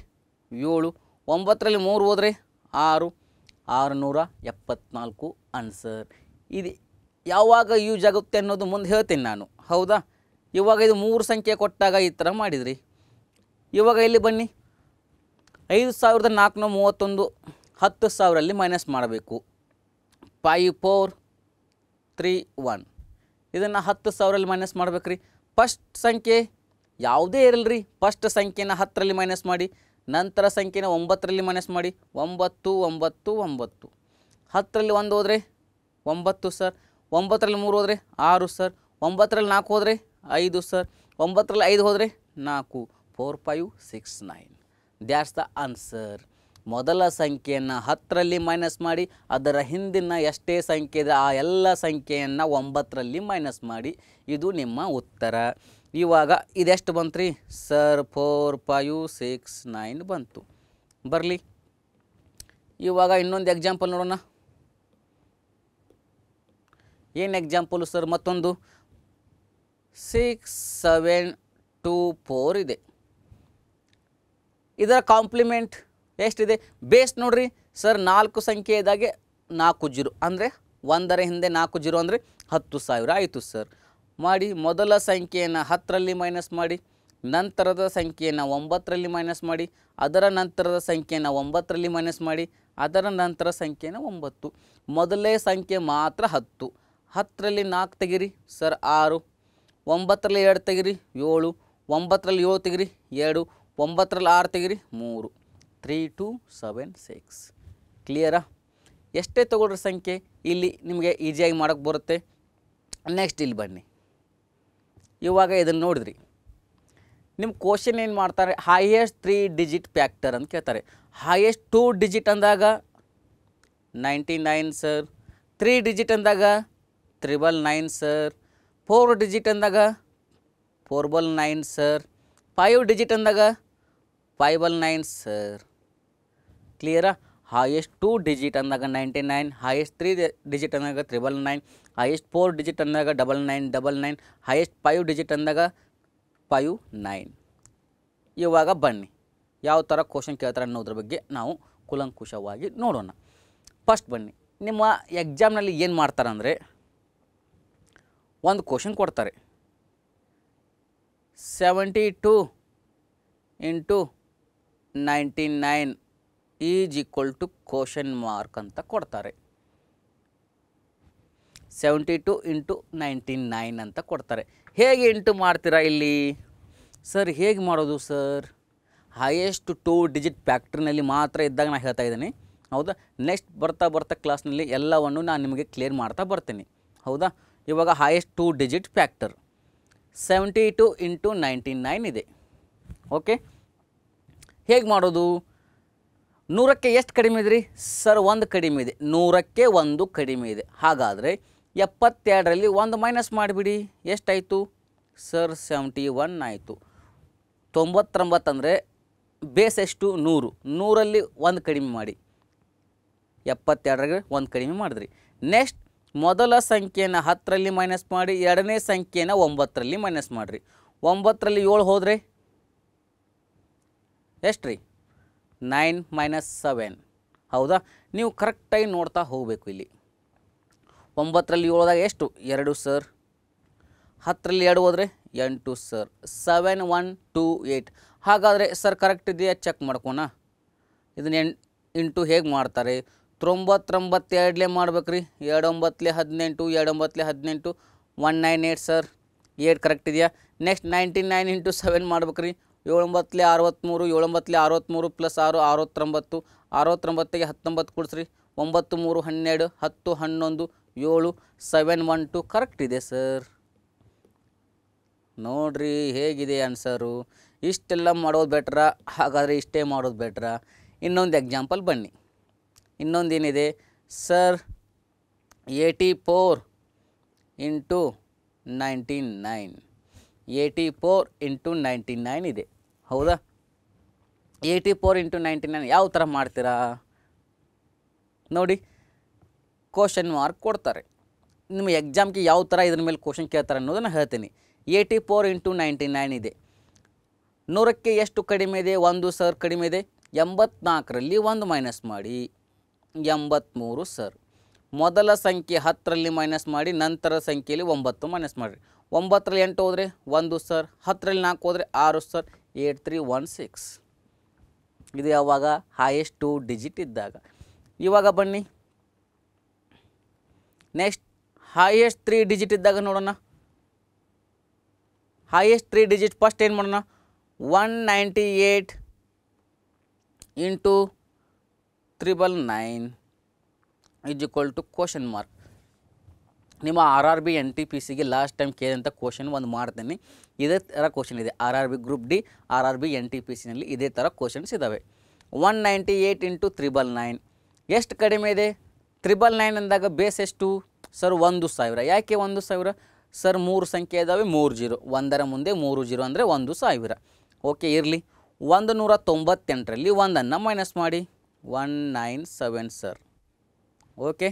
7. 9ರಲ್ಲಿ 3 ಹೋದರೆ 6. 674 ಆನ್ಸರ್. ಇದು ಯಾವಾಗ ಯೂಸ್ ಆಗುತ್ತೆ ಅನ್ನೋದು ಮುಂದೆ ಹೇಳ್ತೀನಿ ನಾನು. ಹೌದಾ? ಇವಾಗ ಇದು 3 ಸಂಖ್ಯೆ ಕೊಟ್ಟಾಗ ಈ ಥರ ಮಾಡಿದ್ರಿ. ಇವಾಗ ಇಲ್ಲಿ ಬನ್ನಿ. 5431 10,000ರಲ್ಲಿ ಮೈನಸ್ ಮಾಡಬೇಕು. 5 4 3 1. ಇದನ್ನು 10,000ರಲ್ಲಿ ಮೈನಸ್ ಮಾಡ್ಬೇಕು ರೀ. ಫಸ್ಟ್ ಸಂಖ್ಯೆ ಯಾವುದೇ ಇರಲಿ ರೀ, ಫಸ್ಟ್ ಸಂಖ್ಯೆನ 10ರಲ್ಲಿ ಮೈನಸ್ ಮಾಡಿ. ನಂತರ ಸಂಖ್ಯೆನ 9ರಲ್ಲಿ ಮೈನಸ್ ಮಾಡಿ. 9 9 9. 10ರಲ್ಲಿ 1 ಹೋದರೆ 9 ಸರ್. 9ರಲ್ಲಿ 3 ಹೋದರೆ 6 ಸರ್. 9ರಲ್ಲಿ 4 ಹೋದರೆ 5 ಸರ್. 9ರಲ್ಲಿ 5 ಹೋದರೆ 4. 4 5 6 9. That's the answer. ಮೊದಲ ಸಂಖ್ಯೆಯನ್ನು 10ರಲ್ಲಿ ಮೈನಸ್ ಮಾಡಿ, ಅದರ ಹಿಂದಿನ ಎಷ್ಟೇ ಸಂಖ್ಯೆ ಇದೆ ಆ ಎಲ್ಲ ಸಂಖ್ಯೆಯನ್ನು 9ರಲ್ಲಿ ಮೈನಸ್ ಮಾಡಿ. ಇದು ನಿಮ್ಮ ಉತ್ತರ. ಇವಾಗ ಇದೆಷ್ಟು ಬಂತು ರೀ ಸರ್? 4 5 6 9 ಬಂತು. ಬರಲಿ. ಇವಾಗ ಇನ್ನೊಂದು ಎಕ್ಸಾಂಪಲ್ ನೋಡೋಣ. ಏನು ಎಕ್ಸಾಂಪಲು ಸರ್? ಮತ್ತೊಂದು 6 7 2 4 ಇದೆ. ಇದರ ಕಾಂಪ್ಲಿಮೆಂಟ್ ಎಷ್ಟಿದೆ ಬೇಸ್ ನೋಡ್ರಿ ಸರ್ 4 ಸಂಖ್ಯೆ ಇದ್ದಾಗೆ 4 ಜೀರೋ ಅಂದರೆ 1ರ ಹಿಂದೆ 4 ಜೀರೋ ಅಂದರೆ 10,000 ಆಯಿತು ಸರ್. ಮಾಡಿ ಮೊದಲ ಸಂಖ್ಯೆಯನ್ನು 10ರಲ್ಲಿ ಮೈನಸ್ ಮಾಡಿ, ನಂತರದ ಸಂಖ್ಯೆಯನ್ನು 9ರಲ್ಲಿ ಮೈನಸ್ ಮಾಡಿ, ಅದರ ನಂತರದ ಸಂಖ್ಯೆಯನ್ನು 9ರಲ್ಲಿ ಮೈನಸ್ ಮಾಡಿ, ಅದರ ನಂತರ ಸಂಖ್ಯೆಯನ್ನು 9. ಮೊದಲೇ ಸಂಖ್ಯೆ ಮಾತ್ರ 10. 10ರಲ್ಲಿ 4 ತೆಗಿರಿ ಸರ್ 6, 9ರಲ್ಲಿ 2 ತೆಗಿರಿ 7, 9ರಲ್ಲಿ 7 ತೆಗಿರಿ 2, 9ರಲ್ಲಿ 6 ತೆಗಿರಿ 3, 3 2 7 6. ಕ್ಲಿಯರಾ? ಎಷ್ಟೇ ತಗೊಳ್ರಿ ಸಂಖ್ಯೆ ಇಲ್ಲಿ ನಿಮಗೆ ಈಸಿಯಾಗಿ ಮಾಡೋಕ್ಕೆ ಬರುತ್ತೆ. ನೆಕ್ಸ್ಟ್ ಇಲ್ಲಿ ಬನ್ನಿ. ಇವಾಗ ಇದನ್ನು ನೋಡಿದ್ರಿ, ನಿಮ್ಮ ಕ್ವಶನ್ ಏನು ಮಾಡ್ತಾರೆ, ಹೈಯೆಸ್ಟ್ 3 ಡಿಜಿಟ್ ಫ್ಯಾಕ್ಟರ್ ಅಂತ ಕೇಳ್ತಾರೆ. ಹೈಯೆಸ್ಟ್ 2 ಡಿಜಿಟ್ ಅಂದಾಗ 99 ಸರ್, 3 ಡಿಜಿಟ್ ಅಂದಾಗ 999 ಸರ್, 4 ಡಿಜಿಟ್ ಅಂದಾಗ 499 ಸರ್, 5 ಡಿಜಿಟ್ ಅಂದಾಗ 599 ಸರ್. ಕ್ಲಿಯರಾ? ಹೈಯೆಸ್ಟ್ 2 ಡಿಜಿಟ್ ಅಂದಾಗ 99, ಹೈಯೆಸ್ಟ್ 3 ಡಿಜಿಟ್ ಅಂದಾಗ 999, ಹೈಯೆಸ್ಟ್ 4 ಡಿಜಿಟ್ ಅಂದಾಗ 9999, ಹೈಯೆಸ್ಟ್ 5 ಡಿಜಿಟ್ ಅಂದಾಗ 59. ಇವಾಗ ಬನ್ನಿ ಯಾವ ಥರ ಕ್ವಶನ್ ಕೇಳ್ತಾರೆ ಅನ್ನೋದ್ರ ಬಗ್ಗೆ ನಾವು ಕೂಲಂಕುಷವಾಗಿ ನೋಡೋಣ. ಫಸ್ಟ್ ಬನ್ನಿ, ನಿಮ್ಮ ಎಕ್ಸಾಮ್ನಲ್ಲಿ ಏನು ಮಾಡ್ತಾರೆ ಅಂದರೆ ಒಂದು ಕ್ವಶನ್ ಕೊಡ್ತಾರೆ, 72 × 99 = ಕ್ವಶನ್ ಮಾರ್ಕ್ ಅಂತ ಕೊಡ್ತಾರೆ. 72 × 99 ಅಂತ ಕೊಡ್ತಾರೆ. ಹೇಗೆ ಇಂಟು ಮಾಡ್ತೀರಾ ಇಲ್ಲಿ ಸರ್? ಹೇಗೆ ಮಾಡೋದು ಸರ್? ಹೈಯೆಸ್ಟ್ 2 ಡಿಜಿಟ್ ಫ್ಯಾಕ್ಟ್ರಿನಲ್ಲಿ ಮಾತ್ರ ಇದ್ದಾಗ ನಾನು ಹೇಳ್ತಾ ಇದ್ದೀನಿ, ಹೌದಾ? ನೆಕ್ಸ್ಟ್ ಬರ್ತಾ ಕ್ಲಾಸ್ನಲ್ಲಿ ಎಲ್ಲವನ್ನು ನಾನು ನಿಮಗೆ ಕ್ಲಿಯರ್ ಮಾಡ್ತಾ ಬರ್ತೀನಿ, ಹೌದಾ? ಇವಾಗ ಹೈಯೆಸ್ಟ್ 2 ಡಿಜಿಟ್ ಫ್ಯಾಕ್ಟರ್ 72 × 99 ಇದೆ. ಓಕೆ, ಹೇಗೆ ಮಾಡೋದು? 100ಕ್ಕೆ ಎಷ್ಟು ಕಡಿಮೆ ಇದೆ ರೀ ಸರ್? 1 ಕಡಿಮೆ ಇದೆ. 100ಕ್ಕೆ 1 ಕಡಿಮೆ ಇದೆ. ಹಾಗಾದರೆ 72ರಲ್ಲಿ 1 ಮೈನಸ್ ಮಾಡಿಬಿಡಿ. ಎಷ್ಟಾಯಿತು ಸರ್? 71 ಆಯಿತು. 99 ಅಂದರೆ ಬೇಸ್ ಎಷ್ಟು? 100. 100ರಲ್ಲಿ 1 ಕಡಿಮೆ ಮಾಡಿ, 72ರಲ್ಲಿ 1 ಕಡಿಮೆ ಮಾಡಿದ್ರಿ. ನೆಕ್ಸ್ಟ್ ಮೊದಲ ಸಂಖ್ಯೆಯನ್ನು 10ರಲ್ಲಿ ಮೈನಸ್ ಮಾಡಿ, ಎರಡನೇ ಸಂಖ್ಯೆಯನ್ನು 9ರಲ್ಲಿ ಮೈನಸ್ ಮಾಡಿರಿ. 9ರಲ್ಲಿ 7 ಹೋದರೆ ಎಷ್ಟು ರೀ? 9 - 7. ಹೌದಾ? ನೀವು ಕರೆಕ್ಟಾಗಿ ನೋಡ್ತಾ ಹೋಗಬೇಕು. ಇಲ್ಲಿ 9ರಲ್ಲಿ 7ದಾಗ ಎಷ್ಟು? 2 ಸರ್. 10ರಲ್ಲಿ 2 ಹೋದರೆ 8 ಸರ್. 7 1 2 8. ಹಾಗಾದರೆ ಸರ್ ಕರೆಕ್ಟ್ ಇದೆಯಾ ಚೆಕ್ ಮಾಡ್ಕೋಣ. ಇದನ್ನು ಇಂಟು ಹೇಗೆ ಮಾಡ್ತಾರೆ? 92 ಮಾಡ್ಬೇಕು ರೀ. 2 9 18, 2 9 18, 198 ಸರ್. 8 ಕರೆಕ್ಟ್ ಇದೆಯಾ? ನೆಕ್ಸ್ಟ್ 99 × 7 ಮಾಡ್ಬೇಕು ರೀ. 7 9 63, 7 9 63 + 6 69, 69ಗೆ 19 ಕೊಡಿಸ್ರಿ. 9 3 12, 10 11 7, 7 1 2 ಕರೆಕ್ಟ್ ಇದೆ ಸರ್. ನೋಡ್ರಿ ಹೇಗಿದೆ ಆನ್ಸರು. ಇಷ್ಟೆಲ್ಲ ಮಾಡೋದು ಬೆಟ್ರಾ? ಹಾಗಾದರೆ ಇಷ್ಟೇ ಮಾಡೋದು ಬೆಟ್ರಾ? ಇನ್ನೊಂದು ಎಕ್ಸಾಂಪಲ್ ಬನ್ನಿ. ಇನ್ನೊಂದೇನಿದೆ ಸರ್? 84 × 99. 84 × 99 ಇದೆ, ಹೌದಾ? 84 × 99 ಯಾವ ಥರ ಮಾಡ್ತೀರಾ ನೋಡಿ. ಕ್ವಶನ್ ಮಾರ್ಕ್ ಕೊಡ್ತಾರೆ. ನಿಮ್ಮ ಎಕ್ಸಾಮ್ಗೆ ಯಾವ ಥರ ಇದ್ರ ಮೇಲೆ ಕ್ವಶನ್ ಕೇಳ್ತಾರೆ ಅನ್ನೋದನ್ನು ಹೇಳ್ತೀನಿ. 84 × 99 ಇದೆ. 100ಕ್ಕೆ ಎಷ್ಟು ಕಡಿಮೆ ಇದೆ? 1 ಸರ್ ಕಡಿಮೆ ಇದೆ. 84ರಲ್ಲಿ 1 ಮೈನಸ್ ಮಾಡಿ, 83 ಸರ್. ಮೊದಲ ಸಂಖ್ಯೆ 10ರಲ್ಲಿ ಮೈನಸ್ ಮಾಡಿ, ನಂತರ ಸಂಖ್ಯೆಯಲ್ಲಿ 9 ಮೈನಸ್ ಮಾಡಿರಿ. 9ರಲ್ಲಿ 8 ಹೋದರೆ 1 ಸರ್. 10ರಲ್ಲಿ 4 ಹೋದರೆ 6 ಸರ್. 8 3 1 6. ಇದು ಯಾವಾಗ? ಹೈಯೆಸ್ಟ್ 2 ಡಿಜಿಟ್ ಇದ್ದಾಗ. ಇವಾಗ ಬನ್ನಿ ನೆಕ್ಸ್ಟ್ ಹೈಯೆಸ್ಟ್ 3 ಡಿಜಿಟ್ ಇದ್ದಾಗ ನೋಡೋಣ. ಹೈಯೆಸ್ಟ್ 3 ಡಿಜಿಟ್ ಫಸ್ಟ್ ಏನು ಮಾಡೋಣ? 198 × 999 = ಕ್ವಶನ್ ಮಾರ್ಕ್. ನಿಮ್ಮ RRB NTPCಗೆ ಲಾಸ್ಟ್ ಟೈಮ್ ಕೇಳಿದಂಥ ಕ್ವಶನ್ ಒಂದು ಮಾಡ್ತೀನಿ. ಇದೇ ಥರ ಕ್ವಶನ್ ಇದೆ. RRB ಗ್ರೂಪ್ ಡಿ, RRB NTPCನಲ್ಲಿ ಇದೇ ಥರ ಕ್ವಶನ್ಸ್ ಇದ್ದಾವೆ. 198 × 999 ಎಷ್ಟು ಕಡಿಮೆ ಇದೆ? 999 ಅಂದಾಗ ಬೇಸ್ ಎಷ್ಟು ಸರ್? 1000. ಯಾಕೆ 1000 ಸರ್? 3 ಸಂಖ್ಯೆ ಇದ್ದಾವೆ, 3 0. 1ರ ಮುಂದೆ 3 0 ಅಂದರೆ 1000. ಓಕೆ ಇರಲಿ. 198ರಲ್ಲಿ 1ಅನ್ನು ಮೈನಸ್ ಮಾಡಿ, 197 ಸರ್. ಓಕೆ,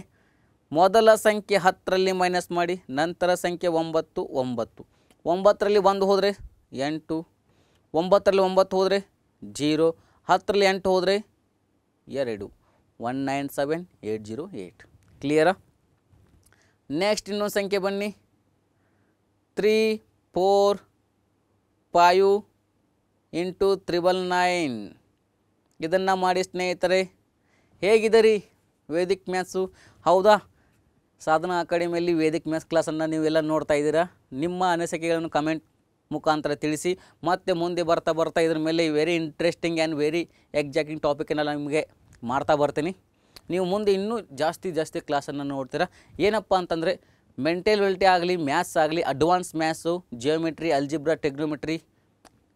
ಮೊದಲ ಸಂಖ್ಯೆ 10ರಲ್ಲಿ ಮೈನಸ್ ಮಾಡಿ, ನಂತರ ಸಂಖ್ಯೆ 9 9. 9ರಲ್ಲಿ 1 ಹೋದರೆ 8, 9ರಲ್ಲಿ 9 ಹೋದರೆ 0, 10ರಲ್ಲಿ 8 ಹೋದರೆ 2 197808. ಕ್ಲಿಯರಾ? ನೆಕ್ಸ್ಟ್ ಇನ್ನೊಂದು ಸಂಖ್ಯೆ ಬನ್ನಿ, 3 4 5 ಇಂಟು 999. ಇದನ್ನು ಮಾಡಿ ಸ್ನೇಹಿತರೆ. ಹೇಗಿದೆ ರೀ ವೇದಿಕ್ ಮ್ಯಾಥ್ಸು? ಹೌದಾ? ಸಾಧನಾ ಅಕಾಡೆಮಿಯಲ್ಲಿ ವೇದಿಕ್ ಮ್ಯಾಥ್ಸ್ ಕ್ಲಾಸನ್ನು ನೀವೆಲ್ಲ ನೋಡ್ತಾ ಇದ್ದೀರಾ. ನಿಮ್ಮ ಅನಿಸಿಕೆಗಳನ್ನು ಕಮೆಂಟ್ ಮುಖಾಂತರ ತಿಳಿಸಿ. ಮತ್ತು ಮುಂದೆ ಬರ್ತಾ ಇದ್ರ ಮೇಲೆ ವೆರಿ ಇಂಟ್ರೆಸ್ಟಿಂಗ್ ಆ್ಯಂಡ್ ವೆರಿ ಎಕ್ಸಾಕ್ಟಿಂಗ್ ಟಾಪಿಕನ್ನೆಲ್ಲ ನಿಮಗೆ ಮಾಡ್ತಾ ಬರ್ತೀನಿ. ನೀವು ಮುಂದೆ ಇನ್ನೂ ಜಾಸ್ತಿ ಕ್ಲಾಸನ್ನು ನೋಡ್ತೀರಾ. ಏನಪ್ಪ ಅಂತಂದರೆ ಮೆಂಟಲಿಟಿ ಆಗಲಿ, ಮ್ಯಾಥ್ಸ್ ಆಗಲಿ, advance maths, geometry, algebra, trigonometry,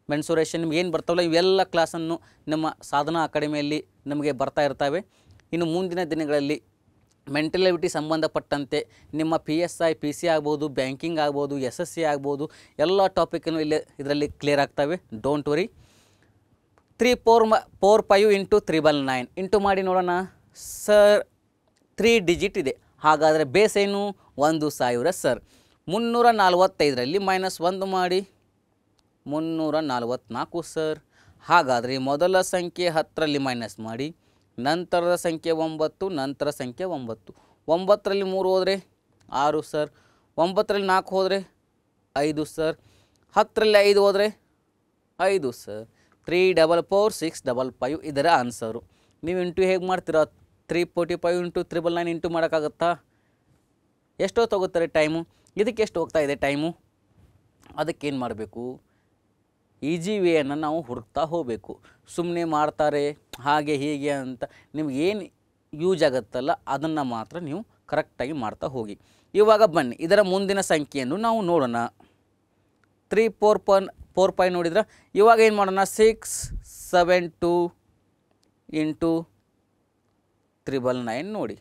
mensuration ಏನು ಬರ್ತಾವಲ್ಲ ಇವೆಲ್ಲ ಕ್ಲಾಸನ್ನು ನಮ್ಮ ಸಾಧನಾ ಅಕಾಡೆಮಿಯಲ್ಲಿ ನಮಗೆ ಬರ್ತಾ ಇರ್ತವೆ. ಇನ್ನು ಮುಂದಿನ ದಿನಗಳಲ್ಲಿ ಮೆಂಟಲಿಟಿ ಸಂಬಂಧಪಟ್ಟಂತೆ ನಿಮ್ಮ PSI PC ಆಗ್ಬೋದು, ಬ್ಯಾಂಕಿಂಗ್ ಆಗ್ಬೋದು, SSC ಆಗ್ಬೋದು, ಎಲ್ಲ ಟಾಪಿಕನ್ನು ಇದರಲ್ಲಿ ಕ್ಲಿಯರ್ ಆಗ್ತವೆ. Don't worry. 3 4 5 ಇಂಟು 999 ಇಂಟು ಮಾಡಿ ನೋಡೋಣ. ಸರ್ 3 ಡಿಜಿಟ್ ಇದೆ, ಹಾಗಾದರೆ ಬೇಸ್ ಏನು? 1000 ಸರ್. 345ರಲ್ಲಿ -1 ಮಾಡಿ 344 ಸರ್. ಹಾಗಾದರೆ ಮೊದಲ ಸಂಖ್ಯೆ 10ರಲ್ಲಿ ಮೈನಸ್ ಮಾಡಿ, ನಂತರದ ಸಂಖ್ಯೆ 9, ನಂತರ ಸಂಖ್ಯೆ 9. 9ರಲ್ಲಿ 3 ಹೋದರೆ 6 ಸರ್. 9ರಲ್ಲಿ 4 ಹೋದರೆ 5 ಸರ್. 10ರಲ್ಲಿ 5 ಹೋದರೆ 5 ಸರ್. 3 4 4 6 5 5 ಇದರ ಆನ್ಸರು. ನೀವು ಇಂಟು ಹೇಗೆ ಮಾಡ್ತೀರಾ? 345 ಇಂಟು 999 ಇಂಟು ಮಾಡೋಕ್ಕಾಗತ್ತಾ? ಎಷ್ಟೋ ತಗೋತಾರೆ ಟೈಮು? ಇದಕ್ಕೆ ಎಷ್ಟು ಹೋಗ್ತಾ ಇದೆ ಟೈಮು? ಅದಕ್ಕೇನು ಮಾಡಬೇಕು? ಈಜಿ ವೇಯನ್ನು ನಾವು ಹುಡುಕ್ತಾ ಹೋಗಬೇಕು. ಸುಮ್ಮನೆ ಮಾಡ್ತಾರೆ ಹಾಗೆ ಹೀಗೆ ಅಂತ ನಿಮಗೇನು ಯೂಸ್ ಆಗುತ್ತಲ್ಲ ಅದನ್ನು ಮಾತ್ರ ನೀವು ಕರೆಕ್ಟಾಗಿ ಮಾಡ್ತಾ ಹೋಗಿ. ಇವಾಗ ಬನ್ನಿ ಇದರ ಮುಂದಿನ ಸಂಖ್ಯೆಯನ್ನು ನಾವು ನೋಡೋಣ. 3 4 5 ನೋಡಿದ್ರೆ ಇವಾಗ ಏನು ಮಾಡೋಣ? 6 7 2 ಇಂಟು 999 ನೋಡಿ.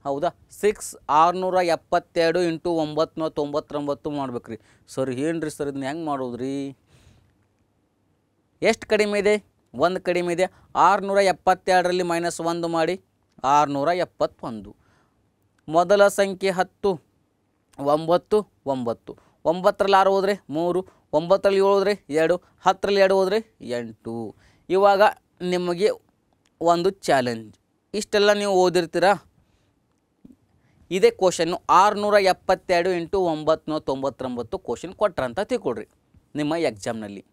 ಹೌದಾ? 6 672 ಇಂಟು 999 ಮಾಡ್ಬೇಕು ರೀ. ಸರ್ ಏನು ರೀ ಸರ್ ಇದನ್ನ ಹೆಂಗೆ ಮಾಡೋದು ರೀ? ಎಷ್ಟು ಕಡಿಮೆ ಇದೆ? 1 ಕಡಿಮೆ ಇದೆ. 672ರಲ್ಲಿ -1 ಮಾಡಿ 671. ಮೊದಲ ಸಂಖ್ಯೆ 10 9 9. 9ರಲ್ಲಿ 6 ಹೋದರೆ 3, 9ರಲ್ಲಿ 7 ಹೋದರೆ 2, 10ರಲ್ಲಿ 2 ಹೋದರೆ 8. ಇವಾಗ ನಿಮಗೆ ಒಂದು ಚಾಲೆಂಜ್. ಇಷ್ಟೆಲ್ಲ ನೀವು ಓದಿರ್ತೀರಾ? ಇದೇ ಕ್ವಶನ್ನು 672 ಇಂಟು 999 ಕ್ವಶನ್ ಕೊಟ್ರಂತ ತಿಳ್ಕೊಳ್ರಿ ನಿಮ್ಮ ಎಕ್ಸಾಮ್ನಲ್ಲಿ.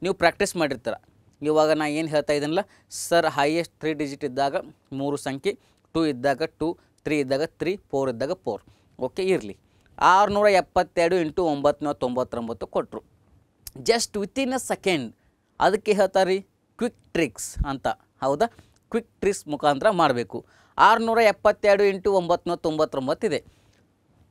ನೀವು ಪ್ರಾಕ್ಟೀಸ್ ಮಾಡಿರ್ತೀರ. ಇವಾಗ ನಾನು ಏನು ಹೇಳ್ತಾ ಇದ್ದೀನಲ್ಲ ಸರ್, ಹೈಯೆಸ್ಟ್ 3 ಡಿಜಿಟ್ ಇದ್ದಾಗ 3 ಸಂಖ್ಯೆ, 2 ಇದ್ದಾಗ 2, 3 ಇದ್ದಾಗ 3, 4 ಇದ್ದಾಗ 4. ಓಕೆ ಇರಲಿ. 672 ಇಂಟು 999 ಕೊಟ್ಟರು. ಜಸ್ಟ್ ವಿತಿನ್ ಅ ಸೆಕೆಂಡ್. ಅದಕ್ಕೆ ಹೇಳ್ತಾರೆ ಕ್ವಿಕ್ ಟ್ರಿಕ್ಸ್ ಅಂತ. ಹೌದಾ? ಕ್ವಿಕ್ ಟ್ರಿಕ್ಸ್ ಮುಖಾಂತರ ಮಾಡಬೇಕು. 672 ಇಂಟು 999 ಇದೆ.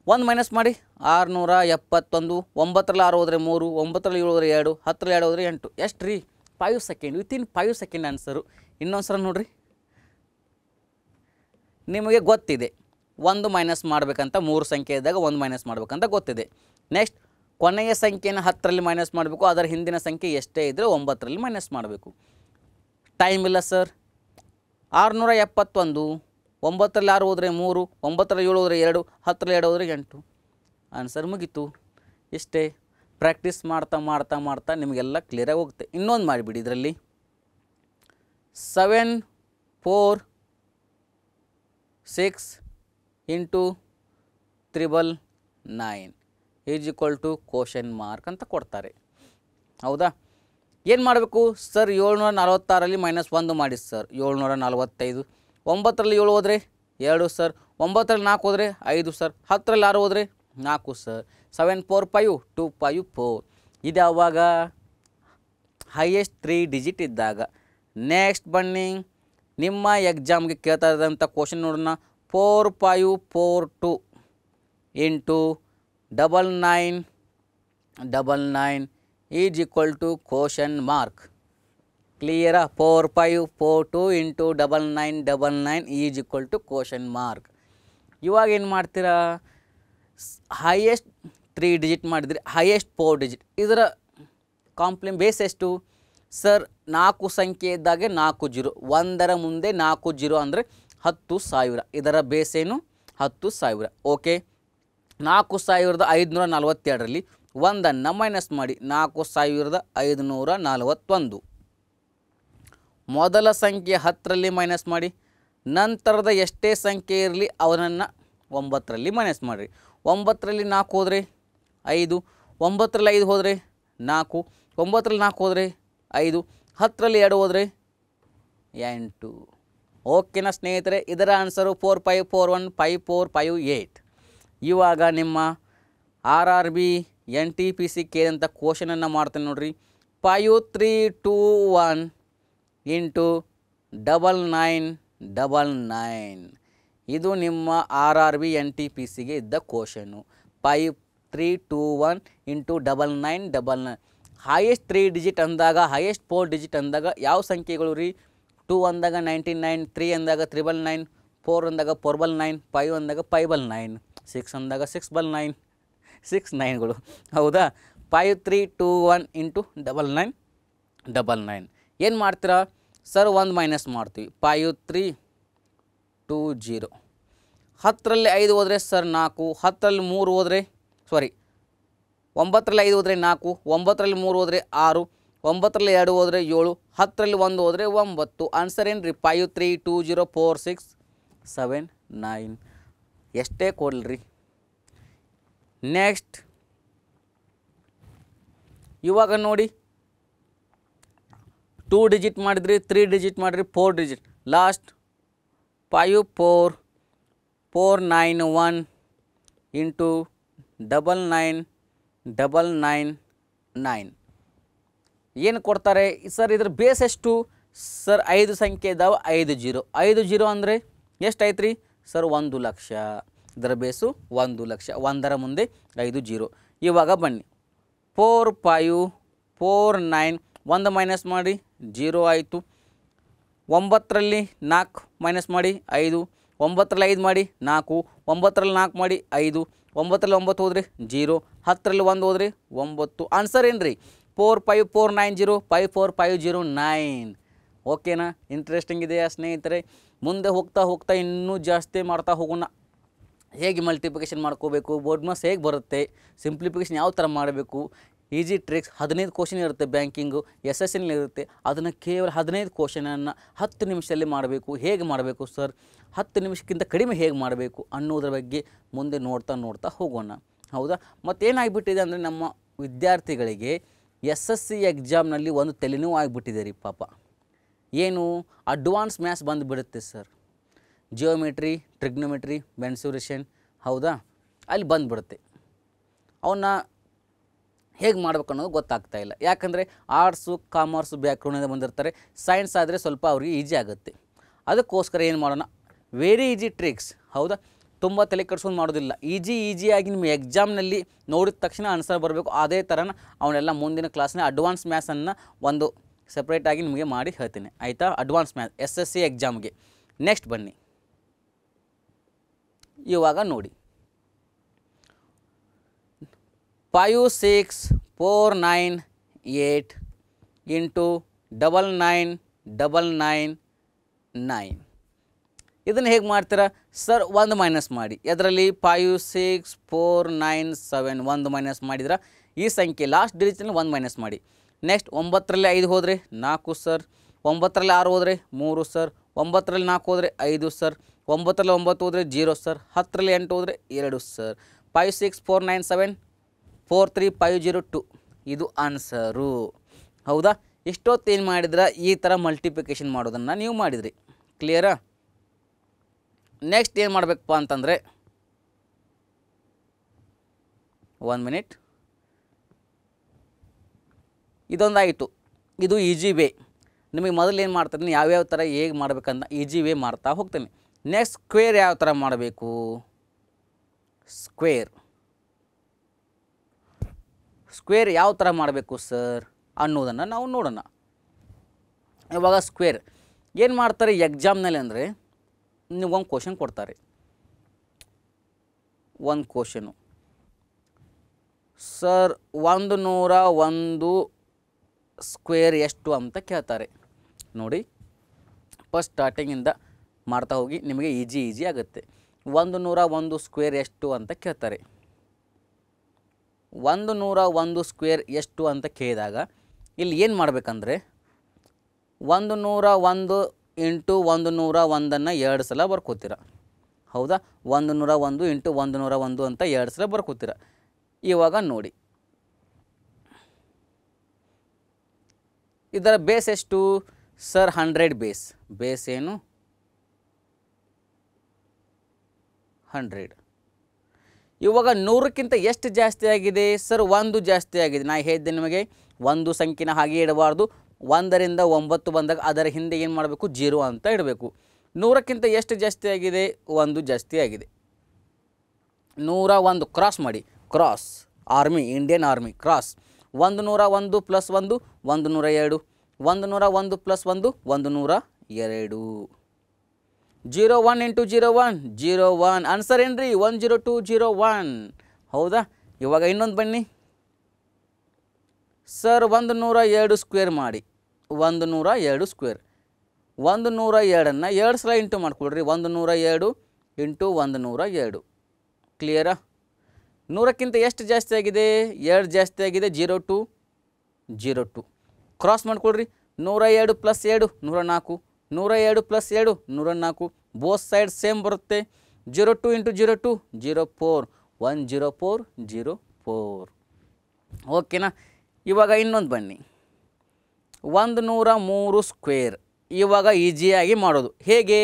1 ಮೈನಸ್ ಮಾಡಿ 671. 9ರಲ್ಲಿ 6 ಹೋದರೆ 3, 9ರಲ್ಲಿ 7 ಹೋದರೆ 2, 10ರಲ್ಲಿ 2 ಹೋದರೆ 8. ಎಷ್ಟು ರೀ? 5 ಸೆಕೆಂಡ್. Within 5 second answer. ಇನ್ನೊಂದು ಸಲ ನೋಡಿರಿ. ನಿಮಗೆ ಗೊತ್ತಿದೆ 1 ಮೈನಸ್ ಮಾಡಬೇಕಂತ. 3 ಸಂಖ್ಯೆ ಇದ್ದಾಗ 1 ಮೈನಸ್ ಮಾಡಬೇಕಂತ ಗೊತ್ತಿದೆ. ನೆಕ್ಸ್ಟ್ ಕೊನೆಯ ಸಂಖ್ಯೆಯನ್ನು 10ರಲ್ಲಿ ಮೈನಸ್ ಮಾಡಬೇಕು. ಅದರ ಹಿಂದಿನ ಸಂಖ್ಯೆ ಎಷ್ಟೇ ಇದ್ದರೆ 9ರಲ್ಲಿ ಮೈನಸ್ ಮಾಡಬೇಕು. ಟೈಮ್ ಇಲ್ಲ ಸರ್. 671. 9ರಲ್ಲಿ 6 ಹೋದರೆ 3, 9ರಲ್ಲಿ 7 ಹೋದರೆ 2, 10ರಲ್ಲಿ 2 ಹೋದರೆ 8. ಆನ್ಸರ್ ಮುಗೀತು. ಇಷ್ಟೇ. ಪ್ರಾಕ್ಟೀಸ್ ಮಾಡ್ತಾ ನಿಮಗೆಲ್ಲ ಕ್ಲಿಯರಾಗಿ ಹೋಗುತ್ತೆ. ಇನ್ನೊಂದು ಮಾಡಿಬಿಡಿ ಇದರಲ್ಲಿ. 7 4 6 into 999 is equal to question mark ಅಂತ ಕೊಡ್ತಾರೆ. ಹೌದಾ? ಏನು ಮಾಡಬೇಕು ಸರ್? 746ರಲ್ಲಿ -1 ಮಾಡಿ ಸರ್. 745. 9ರಲ್ಲಿ 7 ಹೋದರೆ 2 ಸರ್. 9ರಲ್ಲಿ 4 ಹೋದರೆ 5 ಸರ್. 10ರಲ್ಲಿ 6 ಹೋದರೆ 4 ಸರ್. 7 4 5 2 5 4. ಇದು ಯಾವಾಗ? ಹೈಯೆಸ್ಟ್ 3 ಡಿಜಿಟ್ ಇದ್ದಾಗ. ನೆಕ್ಸ್ಟ್ ಬನ್ನಿ ನಿಮ್ಮ ಎಕ್ಸಾಮ್ಗೆ ಕೇಳ್ತಾ ಇದ್ದಂಥ ಕ್ವಶನ್ ನೋಡೋಣ. 4 5 4 2 into 9999 is equal to question mark. ಕ್ಲಿಯರಾ? 4 5 4 2 into 9999 is equal to question mark. ಇವಾಗ ಏನು ಮಾಡ್ತೀರಾ? ಹೈಯೆಸ್ಟ್ 3 ಡಿಜಿಟ್ ಮಾಡಿದರೆ ಹೈಯೆಸ್ಟ್ 4 ಡಿಜಿಟ್. ಇದರ ಬೇಸ್ ಎಷ್ಟು ಸರ್? 4 ಸಂಖ್ಯೆ ಇದ್ದಾಗೆ 4 0. 1ರ ಮುಂದೆ 4 0 ಅಂದರೆ 10,000. ಇದರ ಬೇಸ್ ಏನು? 10,000. ಓಕೆ. 4542ರಲ್ಲಿ 1ಅನ್ನು ಮೈನಸ್ ಮಾಡಿ 4541. ಮೊದಲ ಸಂಖ್ಯೆ 10ರಲ್ಲಿ ಮೈನಸ್ ಮಾಡಿ, ನಂತರದ ಎಷ್ಟೇ ಸಂಖ್ಯೆ ಇರಲಿ ಅವನನ್ನು 9ರಲ್ಲಿ ಮೈನಸ್ ಮಾಡಿರಿ. 9ರಲ್ಲಿ 4 ಹೋದರೆ 5, 9ರಲ್ಲಿ 5 ಹೋದರೆ 4, 9ರಲ್ಲಿ 4 ಹೋದರೆ 5, 10ರಲ್ಲಿ 2 ಹೋದರೆ 8. ಓಕೆನಾ ಸ್ನೇಹಿತರೆ, ಇದರ ಆನ್ಸರು 45415458. ಇವಾಗ ನಿಮ್ಮ RRB NTPC ಕೇಳಿದಂಥ ಕ್ವಶನನ್ನು ಮಾಡ್ತೇನೆ ನೋಡ್ರಿ. 5321 ಇಂಟು 9999 ಇದು ನಿಮ್ಮ RRB NTPCಗೆ ಇದ್ದ ಕ್ವಶನು. 5321 ಇಂಟು 9999 ಹೈಯೆಸ್ಟ್ 3 ಡಿಜಿಟ್ ಅಂದಾಗ, ಹೈಯೆಸ್ಟ್ 4 ಡಿಜಿಟ್ ಅಂದಾಗ ಯಾವ ಸಂಖ್ಯೆಗಳು ರೀ? 2 ಅಂದಾಗ 99, 3 ಅಂದಾಗ 999, 4 ಅಂದಾಗ 499, 5 ಅಂದಾಗ 599, 6 ಅಂದಾಗ 699, 6 9ಗಳು. ಹೌದಾ? 5321 ಇಂಟು 9999 ಏನು ಮಾಡ್ತೀರಾ ಸರ್? 1 ಮೈನಸ್ ಮಾಡ್ತೀವಿ. 5320. 10ರಲ್ಲಿ 5 ಹೋದರೆ ಸರ್ 4, 10ರಲ್ಲಿ 3 ಹೋದರೆ 9ರಲ್ಲಿ 5 ಹೋದರೆ 4, 9ರಲ್ಲಿ 3 ಹೋದರೆ 6, 9ರಲ್ಲಿ 2 ಹೋದರೆ 7, 10ರಲ್ಲಿ 1 ಹೋದರೆ 9. ಆನ್ಸರ್ ಏನು ರೀ? 53204679. ಎಷ್ಟೇ ಕೊಡಲ್ರಿ. ನೆಕ್ಸ್ಟ್ ಇವಾಗ ನೋಡಿ, 2 ಡಿಜಿಟ್ ಮಾಡಿದ್ರಿ, 3 ಡಿಜಿಟ್ ಮಾಡಿರಿ, 4 ಡಿಜಿಟ್. ಲಾಸ್ಟ್ 54491 ಇಂಟು 9999 ಏನು ಕೊಡ್ತಾರೆ ಸರ್? ಇದ್ರ ಬೇಸ್ ಎಷ್ಟು ಸರ್? 5 ಸಂಖ್ಯೆ ಇದ್ದಾವೆ, 50. 50 ಅಂದರೆ ಎಷ್ಟು ಆಯ್ತು ರೀ ಸರ್? 1 ಲಕ್ಷ. ಇದರ ಬೇಸು 1 ಲಕ್ಷ. 1ರ ಮುಂದೆ 5 0. ಇವಾಗ ಬನ್ನಿ, 4549 1 ಮೈನಸ್ ಮಾಡಿ 0 ಆಯಿತು. 9ರಲ್ಲಿ 4 ಮೈನಸ್ ಮಾಡಿ 5, 9ರಲ್ಲಿ 5 ಮಾಡಿ 4, 9ರಲ್ಲಿ 4 ಮಾಡಿ 5, 9ರಲ್ಲಿ 9 ಹೋದರೆ 0, 10ರಲ್ಲಿ 1 ಹೋದರೆ 9. ಆನ್ಸರ್ ಏನು ರೀ? 45490 54509. ಓಕೆನಾ? ಇಂಟ್ರೆಸ್ಟಿಂಗ್ ಇದೆಯಾ ಸ್ನೇಹಿತರೆ? ಮುಂದೆ ಹೋಗ್ತಾ ಹೋಗ್ತಾ ಇನ್ನೂ ಜಾಸ್ತಿ ಮಾಡ್ತಾ ಹೋಗೋಣ. ಹೇಗೆ ಮಲ್ಟಿಪ್ಲಿಕೇಶನ್ ಮಾಡ್ಕೋಬೇಕು, ಬೋರ್ಡ್ ಮಾಸ್ ಹೇಗೆ ಬರುತ್ತೆ, ಸಿಂಪ್ಲಿಫಿಕೇಶನ್ ಯಾವ ಥರ ಮಾಡಬೇಕು, ಈಸಿ ಟ್ರಿಕ್ಸ್. 15 ಕ್ವಶನ್ ಇರುತ್ತೆ, ಬ್ಯಾಂಕಿಂಗು SSN ಇರುತ್ತೆ. ಅದನ್ನು ಕೇವಲ 15 ಕ್ವಶನನ್ನು 10 ನಿಮಿಷದಲ್ಲಿ ಮಾಡಬೇಕು. ಹೇಗೆ ಮಾಡಬೇಕು ಸರ್? 10 ನಿಮಿಷಕ್ಕಿಂತ ಕಡಿಮೆ ಹೇಗೆ ಮಾಡಬೇಕು ಅನ್ನೋದ್ರ ಬಗ್ಗೆ ಮುಂದೆ ನೋಡ್ತಾ ಹೋಗೋಣ. ಹೌದಾ? ಮತ್ತೇನಾಗಿಬಿಟ್ಟಿದೆ ಅಂದರೆ ನಮ್ಮ ವಿದ್ಯಾರ್ಥಿಗಳಿಗೆ SSC ಎಕ್ಸಾಮ್ನಲ್ಲಿ ಒಂದು ತಲೆನೋವು ಆಗಿಬಿಟ್ಟಿದೆ ರೀ ಪಾಪ. ಏನು? ಅಡ್ವಾನ್ಸ್ ಮ್ಯಾಥ್ಸ್ ಬಂದುಬಿಡುತ್ತೆ ಸರ್. Geometry, trigonometry, mensuration. ಹೌದಾ? ಅಲ್ಲಿ ಬಂದುಬಿಡುತ್ತೆ. ಅವನ್ನ ಹೇಗೆ ಮಾಡ್ಬೇಕು ಅನ್ನೋದು ಗೊತ್ತಾಗ್ತಾ ಇಲ್ಲ. ಯಾಕಂದರೆ ಆರ್ಟ್ಸು, ಕಾಮರ್ಸು ಬ್ಯಾಕ್ಗ್ರೌಂಡಿಂದ ಬಂದಿರ್ತಾರೆ. ಸೈನ್ಸ್ ಆದರೆ ಸ್ವಲ್ಪ ಅವ್ರಿಗೆ ಈಜಿ ಆಗುತ್ತೆ. ಅದಕ್ಕೋಸ್ಕರ ಏನು ಮಾಡೋಣ? Very easy tricks. ಹೌದಾ? ತುಂಬ ತಲೆ ಕೆಡ್ಸ್ಕೊಂಡು ಮಾಡೋದಿಲ್ಲ. ಈಜಿಯಾಗಿ ನಿಮ್ಮ ಎಕ್ಸಾಮ್ನಲ್ಲಿ ನೋಡಿದ ತಕ್ಷಣ ಆನ್ಸರ್ ಬರಬೇಕು. ಅದೇ ಥರನ ಅವನ್ನೆಲ್ಲ ಮುಂದಿನ ಕ್ಲಾಸ್ನ ಅಡ್ವಾನ್ಸ್ ಮ್ಯಾಥ್ಸನ್ನು ಒಂದು ಸಪ್ರೇಟಾಗಿ ನಿಮಗೆ ಮಾಡಿ ಹೇಳ್ತೀನಿ, ಆಯಿತಾ? ಅಡ್ವಾನ್ಸ್ ಮ್ಯಾಥ್ಸ್ SSC ಎಕ್ಸಾಮ್ಗೆ. ನೆಕ್ಸ್ಟ್ ಬನ್ನಿ, ಇವಾಗ ನೋಡಿ, 56498 ಇಂಟು 9999. ಇದನ್ನು ಹೇಗೆ ಮಾಡ್ತೀರಾ ಸರ್? 1 ಮೈನಸ್ ಮಾಡಿ. ಅದರಲ್ಲಿ 56497 1 ಮೈನಸ್ ಮಾಡಿದ್ರೆ ಈ ಸಂಖ್ಯೆ ಲಾಸ್ಟ್ ಡಿಜಿಟಲ್ಲಿ 1 ಮೈನಸ್ ಮಾಡಿ. ನೆಕ್ಸ್ಟ್ 9ರಲ್ಲಿ 5 ಹೋದರೆ 4 ಸರ್, 9ರಲ್ಲಿ 6 ಹೋದರೆ 3 ಸರ್, 9ರಲ್ಲಿ 4 ಹೋದರೆ 5 ಸರ್, 9ರಲ್ಲಿ 9 ಹೋದರೆ 0 ಸರ್, 10ರಲ್ಲಿ 8 ಹೋದರೆ 2 ಸರ್. 56497 43502 ಇದು ಆನ್ಸರು. ಹೌದಾ? ಇಷ್ಟೊತ್ತು ಏನು ಮಾಡಿದ್ರೆ ಈ ಥರ ಮಲ್ಟಿಪ್ಲಿಕೇಶನ್ ಮಾಡೋದನ್ನು ನೀವು ಮಾಡಿದ್ರಿ. ಕ್ಲಿಯರಾ? ನೆಕ್ಸ್ಟ್ ಏನು ಮಾಡಬೇಕಪ್ಪ ಅಂತಂದರೆ, 1 ಮಿನಿಟ್, ಇದೊಂದಾಯಿತು. ಇದು ಈಜಿ ವೇ. ನಿಮಗೆ ಮೊದಲು ಏನು ಮಾಡ್ತೀನಿ, ಯಾವ್ಯಾವ ಥರ ಹೇಗೆ ಮಾಡಬೇಕಂತ ಈಜಿ ವೇ ಮಾಡ್ತಾ ಹೋಗ್ತೀನಿ. ನೆಕ್ಸ್ಟ್ ಸ್ಕ್ವೇರ್ ಯಾವ ಥರ ಮಾಡಬೇಕು, ಸ್ಕ್ವೇರ್ ಯಾವ ಥರ ಮಾಡಬೇಕು ಸರ್ ಅನ್ನೋದನ್ನು ನಾವು ನೋಡೋಣ. ಇವಾಗ ಸ್ಕ್ವೇರ್ ಏನು ಮಾಡ್ತಾರೆ ಎಕ್ಸಾಮ್ನಲ್ಲಿ ಅಂದರೆ, ನೀವು ಒಂದು ಕ್ವಶನ್ ಕೊಡ್ತಾರೆ. ಒಂದು ಕ್ವಶನು ಸರ್ 101 ಸ್ಕ್ವೇರ್ ಎಷ್ಟು ಅಂತ ಕೇಳ್ತಾರೆ. ನೋಡಿ, ಫಸ್ಟ್ ಸ್ಟಾರ್ಟಿಂಗಿಂದ ಮಾಡ್ತಾ ಹೋಗಿ, ನಿಮಗೆ ಈಜಿ ಆಗುತ್ತೆ. 101 ಸ್ಕ್ವೇರ್ ಎಷ್ಟು ಅಂತ ಕೇಳ್ತಾರೆ. 101 ಸ್ಕ್ವೇರ್ ಎಷ್ಟು ಅಂತ ಕೇಳಿದಾಗ ಇಲ್ಲಿ ಏನು ಮಾಡಬೇಕಂದ್ರೆ, 101 ಇಂಟು 101 2 ಸಲ ಬರ್ಕೋತೀರ. ಹೌದಾ? 101 ಇಂಟು 101 ಅಂತ 2 ಸಲ ಬರ್ಕೋತೀರ. ಇವಾಗ ನೋಡಿ, ಇದರ ಬೇಸ್ ಎಷ್ಟು ಸರ್? 100 ಬೇಸ್ ಏನು 100. ಇವಾಗ 100ಕ್ಕಿಂತ ಎಷ್ಟು ಜಾಸ್ತಿ ಆಗಿದೆ ಸರ್? 1 ಜಾಸ್ತಿ ಆಗಿದೆ. ನಾ ಹೇಳಿದ್ದೆ ನಿಮಗೆ ಒಂದು ಸಂಖ್ಯೆನ ಹಾಗೆ ಇಡಬಾರ್ದು. 1ರಿಂದ 9 ಬಂದಾಗ ಅದರ ಹಿಂದೆ ಏನು ಮಾಡಬೇಕು? 0 ಅಂತ ಇಡಬೇಕು. 100ಕ್ಕಿಂತ ಎಷ್ಟು ಜಾಸ್ತಿ ಆಗಿದೆ? 1 ಜಾಸ್ತಿ ಆಗಿದೆ. 101 ಕ್ರಾಸ್ ಮಾಡಿ, cross army, Indian army cross. 101 plus 1 102, 101 plus 1 102. 01 into 01 01. Answer ಏನ್ರಿ? 10201. ಹೌದಾ? ಇವಾಗ ಇನ್ನೊಂದು ಬನ್ನಿ ಸರ್. 102 ಸ್ಕ್ವೇರ್ ಮಾಡಿ. 102 ಸ್ಕ್ವೇರ್. 102ಅನ್ನು 2 ಸಲ ಇಂಟು ಮಾಡ್ಕೊಳ್ರಿ. 102 ಇಂಟು 102. ಕ್ಲಿಯರಾ? 100ಕ್ಕಿಂತ ಎಷ್ಟು ಜಾಸ್ತಿ ಆಗಿದೆ? 2 ಜಾಸ್ತಿ ಆಗಿದೆ. 02 02. ಕ್ರಾಸ್ ಮಾಡ್ಕೊಳ್ರಿ. 102 plus 7 104, 102 plus 7 104. Both side same ಬರುತ್ತೆ. 02 ಇಂಟು 02 04, 10404. ಓಕೆನಾ? ಇವಾಗ ಇನ್ನೊಂದು ಬನ್ನಿ. 103 ಸ್ಕ್ವೇರ್. ಇವಾಗ ಈಸಿಯಾಗಿ ಮಾಡೋದು ಹೇಗೆ?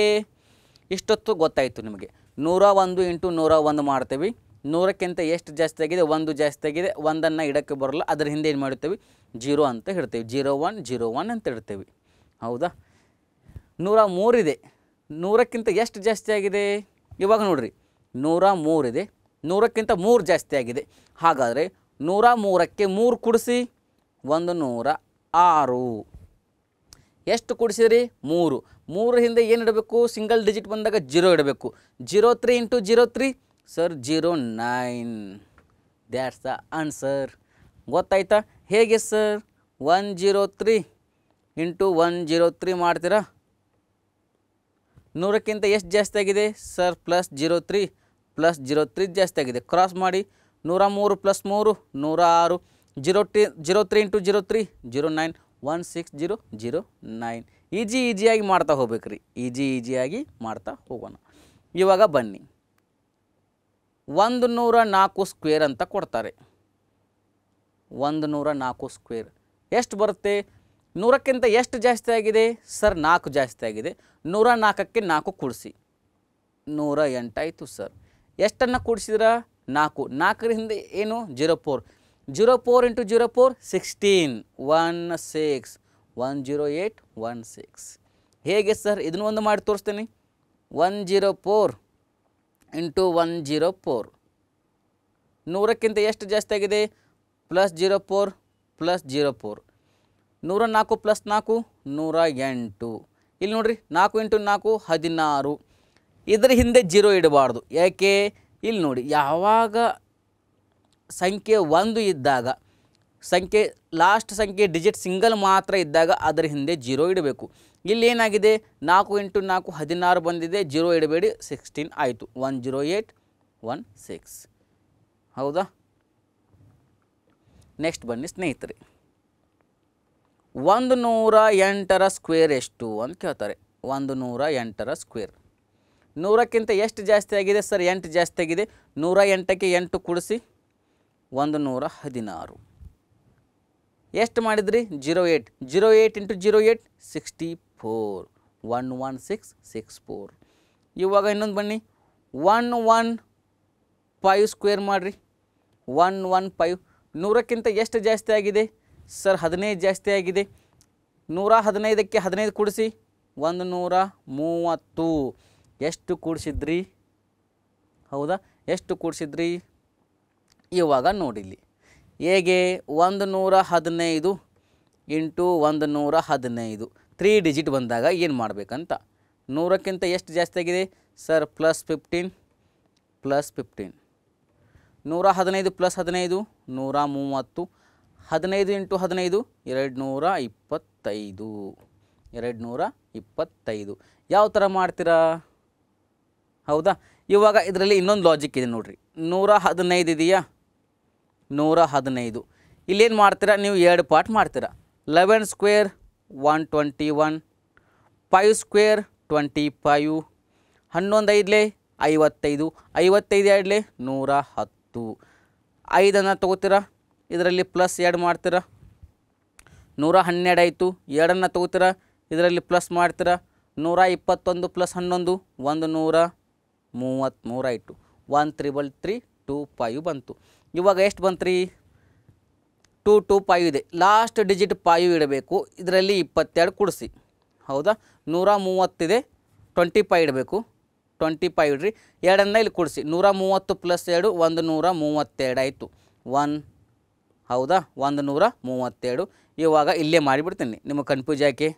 ಇಷ್ಟೊತ್ತು ಗೊತ್ತಾಯಿತು ನಿಮಗೆ. 101 ಇಂಟು 101 ಮಾಡ್ತೀವಿ. 100ಕ್ಕಿಂತ ಎಷ್ಟು ಜಾಸ್ತಿ ಆಗಿದೆ? 1 ಜಾಸ್ತಿ ಆಗಿದೆ. 1ಅನ್ನು ಇಡೋಕ್ಕೆ ಬರೋಲ್ಲ. ಅದರ ಹಿಂದೆ ಏನು ಮಾಡ್ತೀವಿ? 0 ಅಂತ ಇಡ್ತೀವಿ. 01 01 ಅಂತ ಇಡ್ತೀವಿ. ಹೌದಾ? 103 ಇದೆ. 100ಕ್ಕಿಂತ ಎಷ್ಟು ಜಾಸ್ತಿ ಆಗಿದೆ? ಇವಾಗ ನೋಡಿರಿ, 103 ಇದೆ. 100ಕ್ಕಿಂತ 3 ಜಾಸ್ತಿ ಆಗಿದೆ. ಹಾಗಾದರೆ 103ಕ್ಕೆ 3 ಕೂಡಿಸಿ 106. ಎಷ್ಟು ಕೂಡಿಸಿದ್ರಿ? 3. 3 ಹಿಂದೆ ಏನು ಇಡಬೇಕು? ಸಿಂಗಲ್ ಡಿಜಿಟ್ ಬಂದಾಗ 0 ಇಡಬೇಕು. 03 into 03 sir 09. That's the answer. ಗೊತ್ತಾಯ್ತಾ? ಹೇಗೆ ಸರ್? 103 ಇಂಟು 103 ಮಾಡ್ತೀರಾ? 100ಕ್ಕಿಂತ ಎಷ್ಟು ಜಾಸ್ತಿ ಆಗಿದೆ ಸರ್? ಪ್ಲಸ್ 03 ಪ್ಲಸ್ 03 ಜಾಸ್ತಿ ಆಗಿದೆ. ಕ್ರಾಸ್ ಮಾಡಿ. 103 ಪ್ಲಸ್ 3 106. 03 ಇಂಟು 03 09, 16009. ಈಜಿಯಾಗಿ ಮಾಡ್ತಾ ಹೋಗ್ಬೇಕ್ರಿ. ಈಜಿಯಾಗಿ ಮಾಡ್ತಾ ಹೋಗೋಣ. ಇವಾಗ ಬನ್ನಿ, 104 ಸ್ಕ್ವೇರ್ ಅಂತ ಕೊಡ್ತಾರೆ. 104 ಸ್ಕ್ವೇರ್ ಎಷ್ಟು ಬರುತ್ತೆ? 100ಕ್ಕಿಂತ ಎಷ್ಟು ಜಾಸ್ತಿ ಆಗಿದೆ ಸರ್? 4 ಜಾಸ್ತಿ ಆಗಿದೆ. 104ಕ್ಕೆ 4 ಕೂಡಿಸಿ 108 ಆಯಿತು ಸರ್. ಎಷ್ಟನ್ನು ಕೂಡಿಸಿದ್ರ? 4. 4ರ ಹಿಂದೆ ಏನು? 04. 04 ಇಂಟು 04 16, 16, 10816. ಹೇಗೆ ಸರ್? ಇದನ್ನು ಒಂದು ಮಾಡಿ ತೋರಿಸ್ತೇನೆ. 104 ಇಂಟು 104. 100ಕ್ಕಿಂತ ಎಷ್ಟು ಜಾಸ್ತಿ ಆಗಿದೆ? Plus 04 plus 04. 104 ಪ್ಲಸ್ 4 108. ಇಲ್ಲಿ ನೋಡಿರಿ, 4 ಇಂಟು 4 16. ಇದರ ಹಿಂದೆ 0 ಇಡಬಾರ್ದು. ಯಾಕೆ? ಇಲ್ಲಿ ನೋಡಿ, ಯಾವಾಗ ಸಂಖ್ಯೆ 1 ಇದ್ದಾಗ, ಸಂಖ್ಯೆ ಲಾಸ್ಟ್ ಸಂಖ್ಯೆ ಡಿಜಿಟ್ ಸಿಂಗಲ್ ಮಾತ್ರ ಇದ್ದಾಗ ಅದರ ಹಿಂದೆ 0 ಇಡಬೇಕು. ಇಲ್ಲಿ ಏನಾಗಿದೆ? 4 ಇಂಟು 4 16 ಬಂದಿದೆ. 0 ಇಡಬೇಡಿ. 16 ಆಯಿತು. 10816. ಹೌದಾ? ನೆಕ್ಸ್ಟ್ ಬನ್ನಿ ಸ್ನೇಹಿತರೆ. 108ರ ಸ್ಕ್ವೇರ್ ಎಷ್ಟು ಅಂತ ಕೇಳ್ತಾರೆ. 108ರ ಸ್ಕ್ವೇರ್. 100ಕ್ಕಿಂತ ಎಷ್ಟು ಜಾಸ್ತಿ ಆಗಿದೆ ಸರ್? 8 ಜಾಸ್ತಿ ಆಗಿದೆ. 108ಕ್ಕೆ 8 ಕೂಡಿಸಿ 116. ಎಷ್ಟು ಮಾಡಿದ್ರಿ? 08. 08 ಇಂಟು 08 64, 11664. ಇವಾಗ ಇನ್ನೊಂದು ಬನ್ನಿ, 115 ಸ್ಕ್ವೇರ್ ಮಾಡಿರಿ. 115. 100ಕ್ಕಿಂತ ಎಷ್ಟು ಜಾಸ್ತಿ ಆಗಿದೆ ಸರ್? 15 ಜಾಸ್ತಿ ಆಗಿದೆ. 115ಕ್ಕೆ 15 ಕೂಡಿಸಿ 130. ಎಷ್ಟು ಕೂಡಿಸಿದ್ರಿ? ಹೌದಾ? ಎಷ್ಟು ಕೂಡಿಸಿದ್ರಿ? ಇವಾಗ ನೋಡಿಲ್ಲಿ ಹೇಗೆ? 115 ಇಂಟು 115. 3 ಡಿಜಿಟ್ ಬಂದಾಗ ಏನು ಮಾಡಬೇಕಂತ. 100ಕ್ಕಿಂತ ಎಷ್ಟು ಜಾಸ್ತಿ ಆಗಿದೆ sir? Plus 15 plus 15. 115 plus 15 130. 15 into 15 225. 225. ಯಾವ ಥರ ಮಾಡ್ತೀರಾ? ಹೌದಾ? ಇವಾಗ ಇದರಲ್ಲಿ ಇನ್ನೊಂದು ಲಾಜಿಕ್ ಇದೆ ನೋಡಿರಿ. 115 ಇದೆಯಾ? 115. ಇಲ್ಲೇನು ಮಾಡ್ತೀರಾ ನೀವು? 2 ಪಾರ್ಟ್ ಮಾಡ್ತೀರಾ. 11 ಸ್ಕ್ವೇರ್ 121, 5 ಸ್ಕ್ವೇರ್ 25, 11 ಐದಲೇ 55, 55 ಎರಡಲೇ 110, 5 ತೊಗೋತೀರಾ, ಇದರಲ್ಲಿ ಪ್ಲಸ್ 2 ಮಾಡ್ತೀರಾ, 112 ಆಯಿತು. 2 ತೊಗೋತೀರಾ, ಇದರಲ್ಲಿ ಪ್ಲಸ್ ಮಾಡ್ತೀರಾ, 121 ಪ್ಲಸ್ 11 133 ಆಯಿತು. 13325 ಬಂತು. ಇವಾಗ ಎಷ್ಟು ಬಂತು ರೀ? 225 ಇದೆ. ಲಾಸ್ಟ್ ಡಿಜಿಟ್ 5 ಇಡಬೇಕು. ಇದರಲ್ಲಿ 22 ಕೂಡಿಸಿ. ಹೌದಾ? 130 ಇದೆ, 25 ಇಡಬೇಕು. 25 ಇಡ್ರಿ. 2 ಇಲ್ಲಿ ಕೂಡಿಸಿ. 130 ಪ್ಲಸ್ 2 132 ಆಯಿತು. 1 ಹೌದಾ? 132. ಇವಾಗ ಇಲ್ಲೇ ಮಾಡಿಬಿಡ್ತೀನಿ, ನಿಮಗೆ ಕನ್ಫ್ಯೂಸ್ ಯಾಕೆ?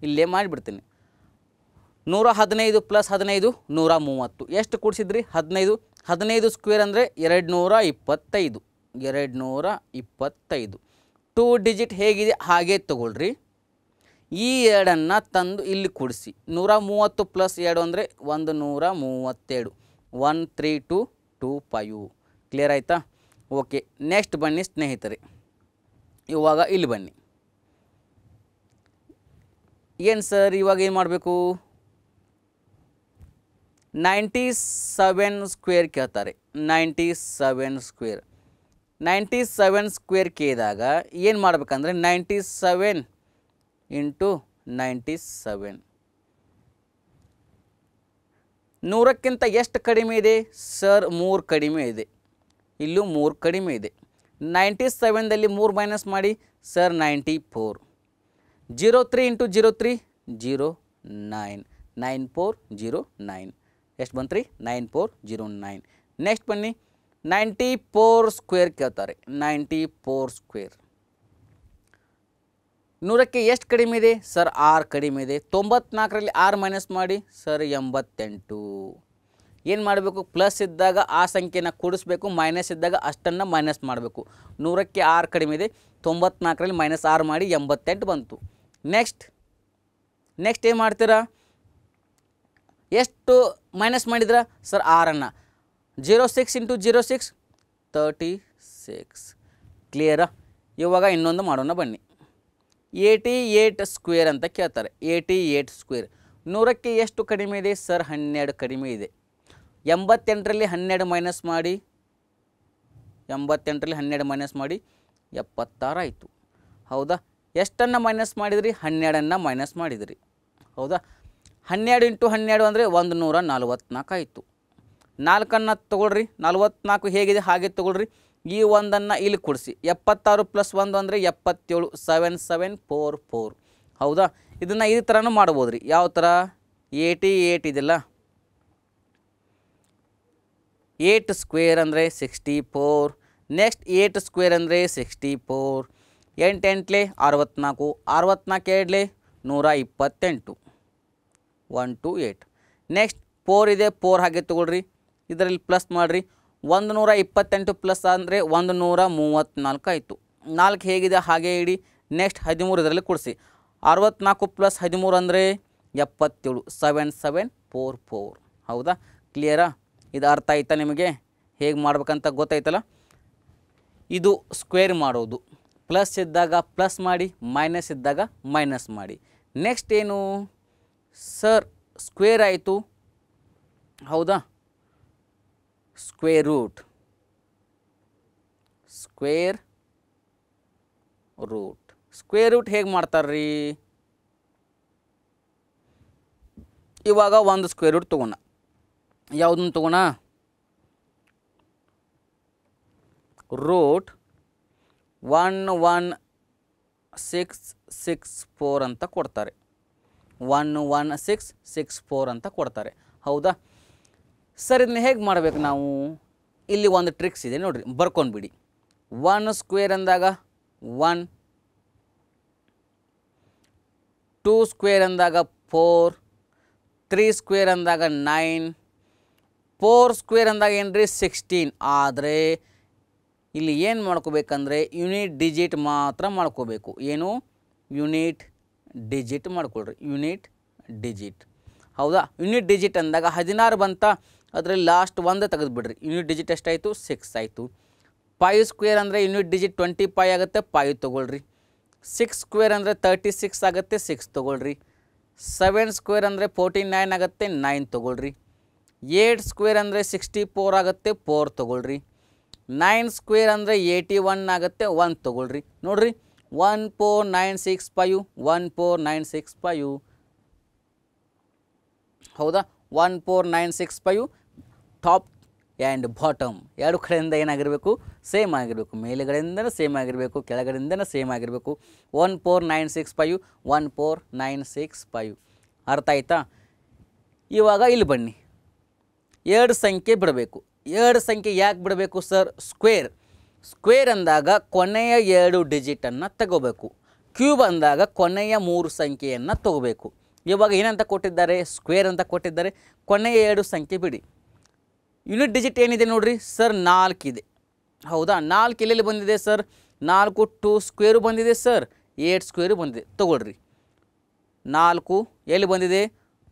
ಇಲ್ಲೇ ಮಾಡಿಬಿಡ್ತೀನಿ. 115 ಪ್ಲಸ್ 15 130. ಎಷ್ಟು ಕೂಡಿಸಿದ್ರಿ? 15. 15 ಸ್ಕ್ವೇರ್ ಅಂದರೆ 225. 225. 2 ಡಿಜಿಟ್ ಹೇಗಿದೆ ಹಾಗೆ ತೊಗೊಳ್ರಿ. ಈ 2 ತಂದು ಇಲ್ಲಿ ಕೂಡಿಸಿ. 130 ಪ್ಲಸ್ 2 ಅಂದರೆ 132. 13225. ಕ್ಲಿಯರ್ ಆಯಿತಾ? ಓಕೆ, ನೆಕ್ಸ್ಟ್ ಬನ್ನಿ ಸ್ನೇಹಿತರೆ. ಇವಾಗ ಇಲ್ಲಿ ಬನ್ನಿ. ಏನು ಸರ್ ಇವಾಗ ಏನು ಮಾಡಬೇಕು? 97 ಸ್ಕ್ವೇರ್ ಕೇಳ್ತಾರೆ. 97 ಸ್ಕ್ವೇರ್. 97 ಸ್ಕ್ವೇರ್ ಕೇಳಿದಾಗ ಏನು ಮಾಡ್ಬೇಕಂದ್ರೆ 97 ಇಂಟು 97. 100ಕ್ಕಿಂತ ಎಷ್ಟು ಕಡಿಮೆ ಇದೆ ಸರ್? 3 ಕಡಿಮೆ ಇದೆ. ಇಲ್ಲೂ 3 ಕಡಿಮೆ ಇದೆ. 97ದಲ್ಲಿ 3 ಮೈನಸ್ ಮಾಡಿ ಸರ್ 94. 03 ಇಂಟು 03 09. 9409. ಎಷ್ಟು ಬಂತು ರೀ? 9409. ನೆಕ್ಸ್ಟ್ ಬನ್ನಿ. 94 ಸ್ಕ್ವೇರ್ ಕೇಳ್ತಾರೆ. 94 ಸ್ಕ್ವೇರ್. 100ಕ್ಕೆ ಎಷ್ಟು ಕಡಿಮೆ ಇದೆ ಸರ್? 6 ಕಡಿಮೆ ಇದೆ. 94ರಲ್ಲಿ 6 ಮೈನಸ್ ಮಾಡಿ ಸರ್ 88. ಏನು ಮಾಡಬೇಕು? ಪ್ಲಸ್ ಇದ್ದಾಗ ಆ ಸಂಖ್ಯೆನ ಕೂಡಿಸ್ಬೇಕು, ಮೈನಸ್ ಇದ್ದಾಗ ಅಷ್ಟನ್ನು ಮೈನಸ್ ಮಾಡಬೇಕು. 100ಕ್ಕೆ 6 ಕಡಿಮೆ ಇದೆ. 94ರಲ್ಲಿ ಮೈನಸ್ 6 ಮಾಡಿ 88 ಬಂತು. ನೆಕ್ಸ್ಟ್ ಏನು ಮಾಡ್ತೀರಾ? ಎಷ್ಟು ಮೈನಸ್ ಮಾಡಿದ್ರ ಸರ್? 6. 06 ಇಂಟು 06 36. ಕ್ಲಿಯರಾ? ಇವಾಗ ಇನ್ನೊಂದು ಮಾಡೋಣ ಬನ್ನಿ. 88 ಸ್ಕ್ವೇರ್ ಅಂತ ಕೇಳ್ತಾರೆ. 88 ಸ್ಕ್ವೇರ್. 100ಕ್ಕೆ ಎಷ್ಟು ಕಡಿಮೆ ಇದೆ ಸರ್? 12 ಕಡಿಮೆ ಇದೆ. 88ರಲ್ಲಿ 12 ಮೈನಸ್ ಮಾಡಿ 76 ಆಯಿತು. ಹೌದಾ? ಎಷ್ಟನ್ನು ಮೈನಸ್ ಮಾಡಿದ್ರಿ? 12 ಮೈನಸ್ ಮಾಡಿದ್ರಿ. ಹೌದಾ? 12 ಇಂಟು 12 ಅಂದರೆ 144 ಆಯಿತು. 4 ತೊಗೊಳ್ರಿ. 44 ಹೇಗಿದೆ ಹಾಗೆ ತೊಗೊಳ್ರಿ. ಈ 1 ಇಲ್ಲಿ ಕೊಡಿಸಿ. 76 ಪ್ಲಸ್ 1 ಅಂದರೆ 77. 7744. ಹೌದಾ? ಇದನ್ನು ಈ ಥರನೂ ಮಾಡ್ಬೋದು ರೀ. ಯಾವ ಥರ? 88 ಇದೆಲ್ಲ 8 ಸ್ಕ್ವೇರ್ ಅಂದರೆ 64. ನೆಕ್ಸ್ಟ್ 8 ಸ್ಕ್ವೇರ್ ಅಂದರೆ 64. 8 ಎಂಟ್ಲೆ 64. 64 ಎರಡ್ಲೆ 128. 128. ನೆಕ್ಸ್ಟ್ 4 ಇದೆ. 4 ಹಾಗೆ ತೊಗೊಳ್ರಿ. ಇದರಲ್ಲಿ ಪ್ಲಸ್ ಮಾಡಿರಿ. 128 ಪ್ಲಸ್ ಅಂದರೆ 134 ಆಯಿತು. 4 ಹೇಗಿದೆ ಹಾಗೆ ಇಡಿ. ನೆಕ್ಸ್ಟ್ 13 ಇದರಲ್ಲಿ ಕೊಡಿಸಿ. 64 ಪ್ಲಸ್ 13 ಅಂದರೆ 77. 7744. ಹೌದಾ? ಕ್ಲಿಯರಾ? ಇದು ಅರ್ಥ ಆಯ್ತಾ ನಿಮಗೆ? ಹೇಗೆ ಮಾಡ್ಬೇಕಂತ ಗೊತ್ತಾಯ್ತಲ್ಲ? ಇದು ಸ್ಕ್ವೇರ್ ಮಾಡೋದು. ಪ್ಲಸ್ ಇದ್ದಾಗ ಪ್ಲಸ್ ಮಾಡಿ, ಮೈನಸ್ ಇದ್ದಾಗ ಮೈನಸ್ ಮಾಡಿ. ನೆಕ್ಸ್ಟ್ ಏನು ಸರ್? ಸ್ಕ್ವೇರ್ ಆಯಿತು. ಹೌದಾ? Square root. ಸ್ಕ್ವೇರ್ ರೂಟ್ ಹೇಗೆ ಮಾಡ್ತಾರ್ರಿ? ಇವಾಗ ಒಂದು ಸ್ಕ್ವೇರ್ ರೂಟ್ ತೊಗೋಣ. ಯಾವುದನ್ನು ತೊಗೋಣ? ರೂಟ್ 11664 ಅಂತ ಕೊಡ್ತಾರೆ. 11664 ಅಂತ ಕೊಡ್ತಾರೆ. ಹೌದಾ? ಸರ್ ಇದನ್ನ ಹೇಗೆ ಮಾಡಬೇಕು ನಾವು? ಇಲ್ಲಿ ಒಂದು ಟ್ರಿಕ್ಸ್ ಇದೆ ನೋಡಿರಿ, ಬರ್ಕೊಂಡ್ಬಿಡಿ. 1 ಸ್ಕ್ವೇರ್ ಅಂದಾಗ 1, 2 ಸ್ಕ್ವೇರ್ ಅಂದಾಗ 4, 3 ಸ್ಕ್ವೇರ್ ಅಂದಾಗ 9, 4 ಸ್ಕ್ವೇರ್ ಅಂದಾಗ ಏನು ರೀ? 16. ಆದರೆ ಇಲ್ಲಿ ಏನು ಮಾಡ್ಕೋಬೇಕಂದ್ರೆ ಯೂನಿಟ್ ಡಿಜಿಟ್ ಮಾತ್ರ ಮಾಡ್ಕೋಬೇಕು. ಏನು? ಯೂನಿಟ್ ಡಿಜಿಟ್ ಮಾಡ್ಕೊಳ್ರಿ. Unit digit. ಹೌದಾ? ಯೂನಿಟ್ ಡಿಜಿಟ್ ಅಂದಾಗ 16 ಬಂತ, ಅದರಲ್ಲಿ ಲಾಸ್ಟ್ 1 ತೆಗೆದುಬಿಡ್ರಿ. ಯೂನಿಟ್ ಡಿಜಿಟ್ ಎಷ್ಟಾಯಿತು? 6 ಆಯಿತು. 5 ಸ್ಕ್ವೇರ್ ಅಂದರೆ ಯೂನಿಟ್ ಡಿಜಿಟ್ 25 ಆಗುತ್ತೆ. 5 ತೊಗೊಳ್ರಿ. 6 ಸ್ಕ್ವೇರ್ ಅಂದರೆ 36 ಆಗುತ್ತೆ, 6 ತೊಗೊಳ್ರಿ. 7 ಸ್ಕ್ವೇರ್ ಅಂದರೆ 49 ಆಗುತ್ತೆ, 9 ತೊಗೊಳ್ರಿ. 8 ಸ್ಕ್ವೇರ್ ಅಂದರೆ 64 ಆಗುತ್ತೆ, 4 ತೊಗೊಳ್ರಿ. 9 ಸ್ಕ್ವೇರ್ ಅಂದರೆ 81 ಆಗುತ್ತೆ, 1 ತೊಗೊಳ್ರಿ. ನೋಡಿರಿ 14965 14965 ಹೌದಾ. 14965 ಟಾಪ್ ಆ್ಯಂಡ್ ಬಾಟಮ್ ಎರಡು ಕಡೆಯಿಂದ ಏನಾಗಿರಬೇಕು, ಸೇಮ್ ಆಗಿರಬೇಕು. ಮೇಲುಗಡೆಯಿಂದನೂ ಸೇಮ್ ಆಗಿರಬೇಕು, ಕೆಳಗಡೆಯಿಂದನೂ ಸೇಮ್ ಆಗಿರಬೇಕು. 14965 14965 ಅರ್ಥ ಆಯ್ತಾ. ಇವಾಗ ಇಲ್ಲಿ ಬನ್ನಿ, ಎರಡು ಸಂಖ್ಯೆ ಬಿಡಬೇಕು. ಎರಡು ಸಂಖ್ಯೆ ಯಾಕೆ ಬಿಡಬೇಕು ಸರ್? ಸ್ಕ್ವೇರ್ ಅಂದಾಗ ಕೊನೆಯ 2 ಡಿಜಿಟನ್ನು ತಗೋಬೇಕು. ಕ್ಯೂಬ್ ಅಂದಾಗ ಕೊನೆಯ 3 ಸಂಖ್ಯೆಯನ್ನು ತಗೋಬೇಕು. ಇವಾಗ ಏನಂತ ಕೊಟ್ಟಿದ್ದಾರೆ? ಸ್ಕ್ವೇರ್ ಅಂತ ಕೊಟ್ಟಿದ್ದಾರೆ. ಕೊನೆಯ 2 ಸಂಖ್ಯೆ ಬಿಡಿ. ಯೂನಿಟ್ ಡಿಜಿಟ್ ಏನಿದೆ ನೋಡಿರಿ ಸರ್, 4 ಇದೆ. ಹೌದಾ, 4 ಎಲ್ಲೆಲ್ಲಿ ಬಂದಿದೆ ಸರ್? 4 2 ಸ್ಕ್ವೇರು ಬಂದಿದೆ ಸರ್, 8 ಸ್ಕ್ವೇರು ಬಂದಿದೆ. ತೊಗೊಳ್ರಿ, 4 ಎಲ್ಲಿ ಬಂದಿದೆ?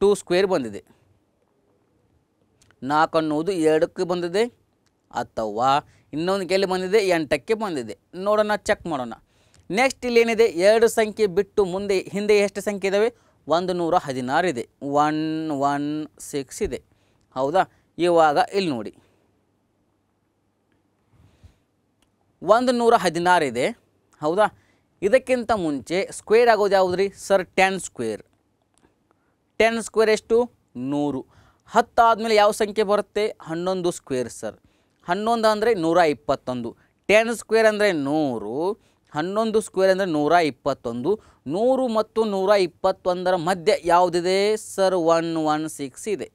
2 ಸ್ಕ್ವೇರ್ ಬಂದಿದೆ. 4 ಅನ್ನೋದು 2ಕ್ಕೆ ಬಂದಿದೆ, ಅಥವಾ ಇನ್ನೊಂದು ಎಲ್ಲಿ ಬಂದಿದೆ? 8ಕ್ಕೆ ಬಂದಿದೆ. ನೋಡೋಣ, ಚೆಕ್ ಮಾಡೋಣ. ನೆಕ್ಸ್ಟ್ ಇಲ್ಲಿ ಏನಿದೆ? 2 ಸಂಖ್ಯೆ ಬಿಟ್ಟು ಹಿಂದೆ ಎಷ್ಟು ಸಂಖ್ಯೆ ಇದ್ದಾವೆ? 116 ಇದೆ, 116 ಇದೆ. ಹೌದಾ. ಇವಾಗ ಇಲ್ಲಿ ನೋಡಿ, 116 ಇದೆ. ಹೌದಾ. ಇದಕ್ಕಿಂತ ಮುಂಚೆ ಸ್ಕ್ವೇರ್ ಆಗೋದು ಯಾವುದು ರೀ ಸರ್? 10 ಸ್ಕ್ವೇರ್. 10 ಸ್ಕ್ವೇರ್ ಎಷ್ಟು? 100. 10 ಆದಮೇಲೆ ಯಾವ ಸಂಖ್ಯೆ ಬರುತ್ತೆ? 11 ಸ್ಕ್ವೇರ್ ಸರ್. 11 ಅಂದರೆ 121. 10 ಸ್ಕ್ವೇರ್ ಅಂದರೆ 100, 11 ಸ್ಕ್ವೇರ್ ಅಂದರೆ 121. 100 ಮತ್ತು 121 ಮಧ್ಯೆ ಯಾವುದಿದೆ ಸರ್? 116 ಇದೆ.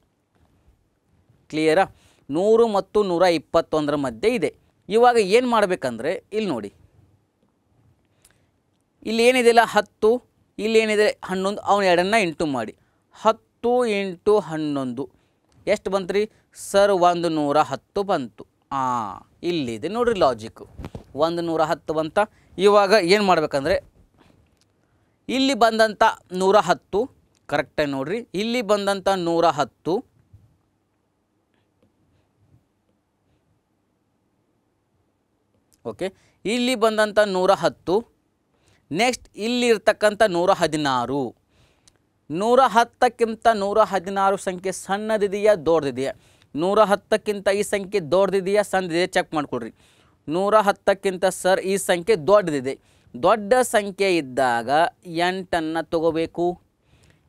ಕ್ಲಿಯರಾ? 100 ಮತ್ತು 121 ಮಧ್ಯೆ ಇದೆ. ಇವಾಗ ಏನು ಮಾಡಬೇಕಂದ್ರೆ ಇಲ್ಲಿ ನೋಡಿ, ಇಲ್ಲಿ ಏನಿದೆಯಲ್ಲ 10, ಇಲ್ಲಿ ಏನಿದೆ 11, ಅವನು ಎರಡನ್ನ ಇಂಟು ಮಾಡಿ. 10 ಇಂಟು 11 ಎಷ್ಟು ಬಂತು ರೀ ಸರ್? 110 ಬಂತು. ಇಲ್ಲಿದೆ ನೋಡಿರಿ ಲಾಜಿಕ್ಕು, 110 ಬಂತ. ಇವಾಗ ಏನು ಮಾಡಬೇಕಂದ್ರೆ ಇಲ್ಲಿ ಬಂದಂಥ 110 ಕರೆಕ್ಟಾಗಿ ನೋಡಿರಿ, ಇಲ್ಲಿ ಬಂದಂಥ 110 ಓಕೆ, ಇಲ್ಲಿ ಬಂದಂಥ 110, ನೆಕ್ಸ್ಟ್ ಇಲ್ಲಿರ್ತಕ್ಕಂಥ 116. 110ಕ್ಕಿಂತ 116 ಸಂಖ್ಯೆ ಸಣ್ಣದಿದೆಯಾ ದೊಡ್ಡದಿದೆಯಾ? 110ಕ್ಕಿಂತ ಈ ಸಂಖ್ಯೆ ದೊಡ್ಡದಿದೆಯಾ ಸಣ್ಣದಿದೆಯಾ? ಚೆಕ್ ಮಾಡಿಕೊಡ್ರಿ. 110ಕ್ಕಿಂತ ಸರ್ ಈ ಸಂಖ್ಯೆ ದೊಡ್ಡದಿದೆ. ದೊಡ್ಡ ಸಂಖ್ಯೆ ಇದ್ದಾಗ 8ಅನ್ನು ತಗೋಬೇಕು.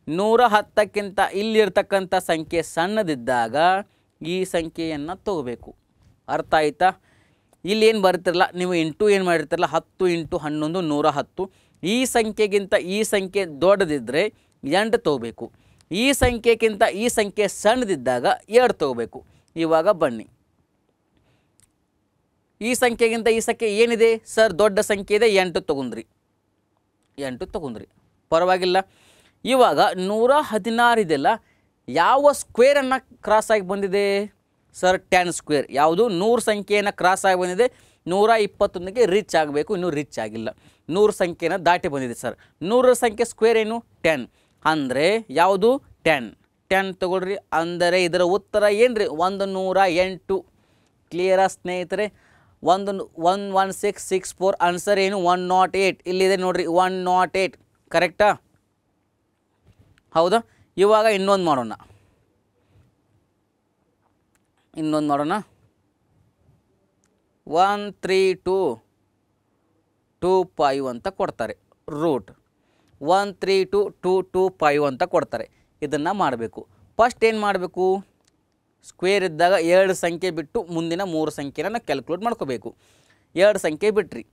110ಕ್ಕಿಂತ ಇಲ್ಲಿರ್ತಕ್ಕಂಥ ಸಂಖ್ಯೆ ಸಣ್ಣದಿದ್ದಾಗ ಈ ಸಂಖ್ಯೆಯನ್ನು ತಗೋಬೇಕು. ಅರ್ಥ ಆಯ್ತಾ? ಇಲ್ಲಿ ಏನು ಬರ್ತಿರಲ್ಲ, ನೀವು ಇಂಟು ಏನು ಮಾಡಿರ್ತಿರಲ್ಲ, 10 ಇಂಟು 11 110. ಈ ಸಂಖ್ಯೆಗಿಂತ ಈ ಸಂಖ್ಯೆ ದೊಡ್ಡದಿದ್ದರೆ 8 ತೊಗೋಬೇಕು. ಈ ಸಂಖ್ಯೆಗಿಂತ ಈ ಸಂಖ್ಯೆ ಸಣ್ಣದಿದ್ದಾಗ 2 ತೊಗೋಬೇಕು. ಇವಾಗ ಬನ್ನಿ, ಈ ಸಂಖ್ಯೆಗಿಂತ ಈ ಸಂಖ್ಯೆ ಏನಿದೆ ಸರ್? ದೊಡ್ಡ ಸಂಖ್ಯೆ ಇದೆ, 8 ತೊಗೊಂಡ್ರಿ, 8 ತೊಗೊಂಡ್ರಿ, ಪರವಾಗಿಲ್ಲ. ಇವಾಗ 116 ಇದೆಲ್ಲ ಯಾವ ಸ್ಕ್ವೇರನ್ನು ಕ್ರಾಸ್ ಆಗಿ ಬಂದಿದೆ ಸರ್? 10 ಸ್ಕ್ವೇರ್. ಯಾವುದು? 100 ಸಂಖ್ಯೆಯನ್ನು ಕ್ರಾಸ್ ಆಗಿ ಬಂದಿದೆ. 121ಗೆ ರೀಚ್ ಆಗಬೇಕು, ಇನ್ನೂ ರೀಚ್ ಆಗಿಲ್ಲ. 100 ಸಂಖ್ಯೆನ ದಾಟಿ ಬಂದಿದೆ ಸರ್. 100 ಸಂಖ್ಯೆ ಸ್ಕ್ವೇರ್ ಏನು? 10. ಅಂದರೆ ಯಾವುದು? 10. 10 ತಗೊಳ್ರಿ. ಅಂದರೆ ಇದರ ಉತ್ತರ ಏನು ರೀ? 108. ಕ್ಲಿಯರಾ ಸ್ನೇಹಿತರೆ? 11664 ಆನ್ಸರ್ ಏನು? 108. ಇಲ್ಲಿದೆ ನೋಡಿರಿ, 108 ಕರೆಕ್ಟಾ? ಹೌದಾ. ಇವಾಗ ಇನ್ನೊಂದು ಮಾಡೋಣ, 13225 ಅಂತ ಕೊಡ್ತಾರೆ. ರೂಟ್ 13225 ಅಂತ ಕೊಡ್ತಾರೆ. ಇದನ್ನು ಮಾಡಬೇಕು. ಫಸ್ಟ್ ಏನು ಮಾಡಬೇಕು? ಸ್ಕ್ವೇರ್ ಇದ್ದಾಗ 2 ಸಂಖ್ಯೆ ಬಿಟ್ಟು ಮುಂದಿನ 3 ಸಂಖ್ಯೆನ ನಾವು ಕ್ಯಾಲ್ಕುಲೇಟ್ ಮಾಡ್ಕೋಬೇಕು. 2 ಸಂಖ್ಯೆ ಬಿಟ್ರಿ,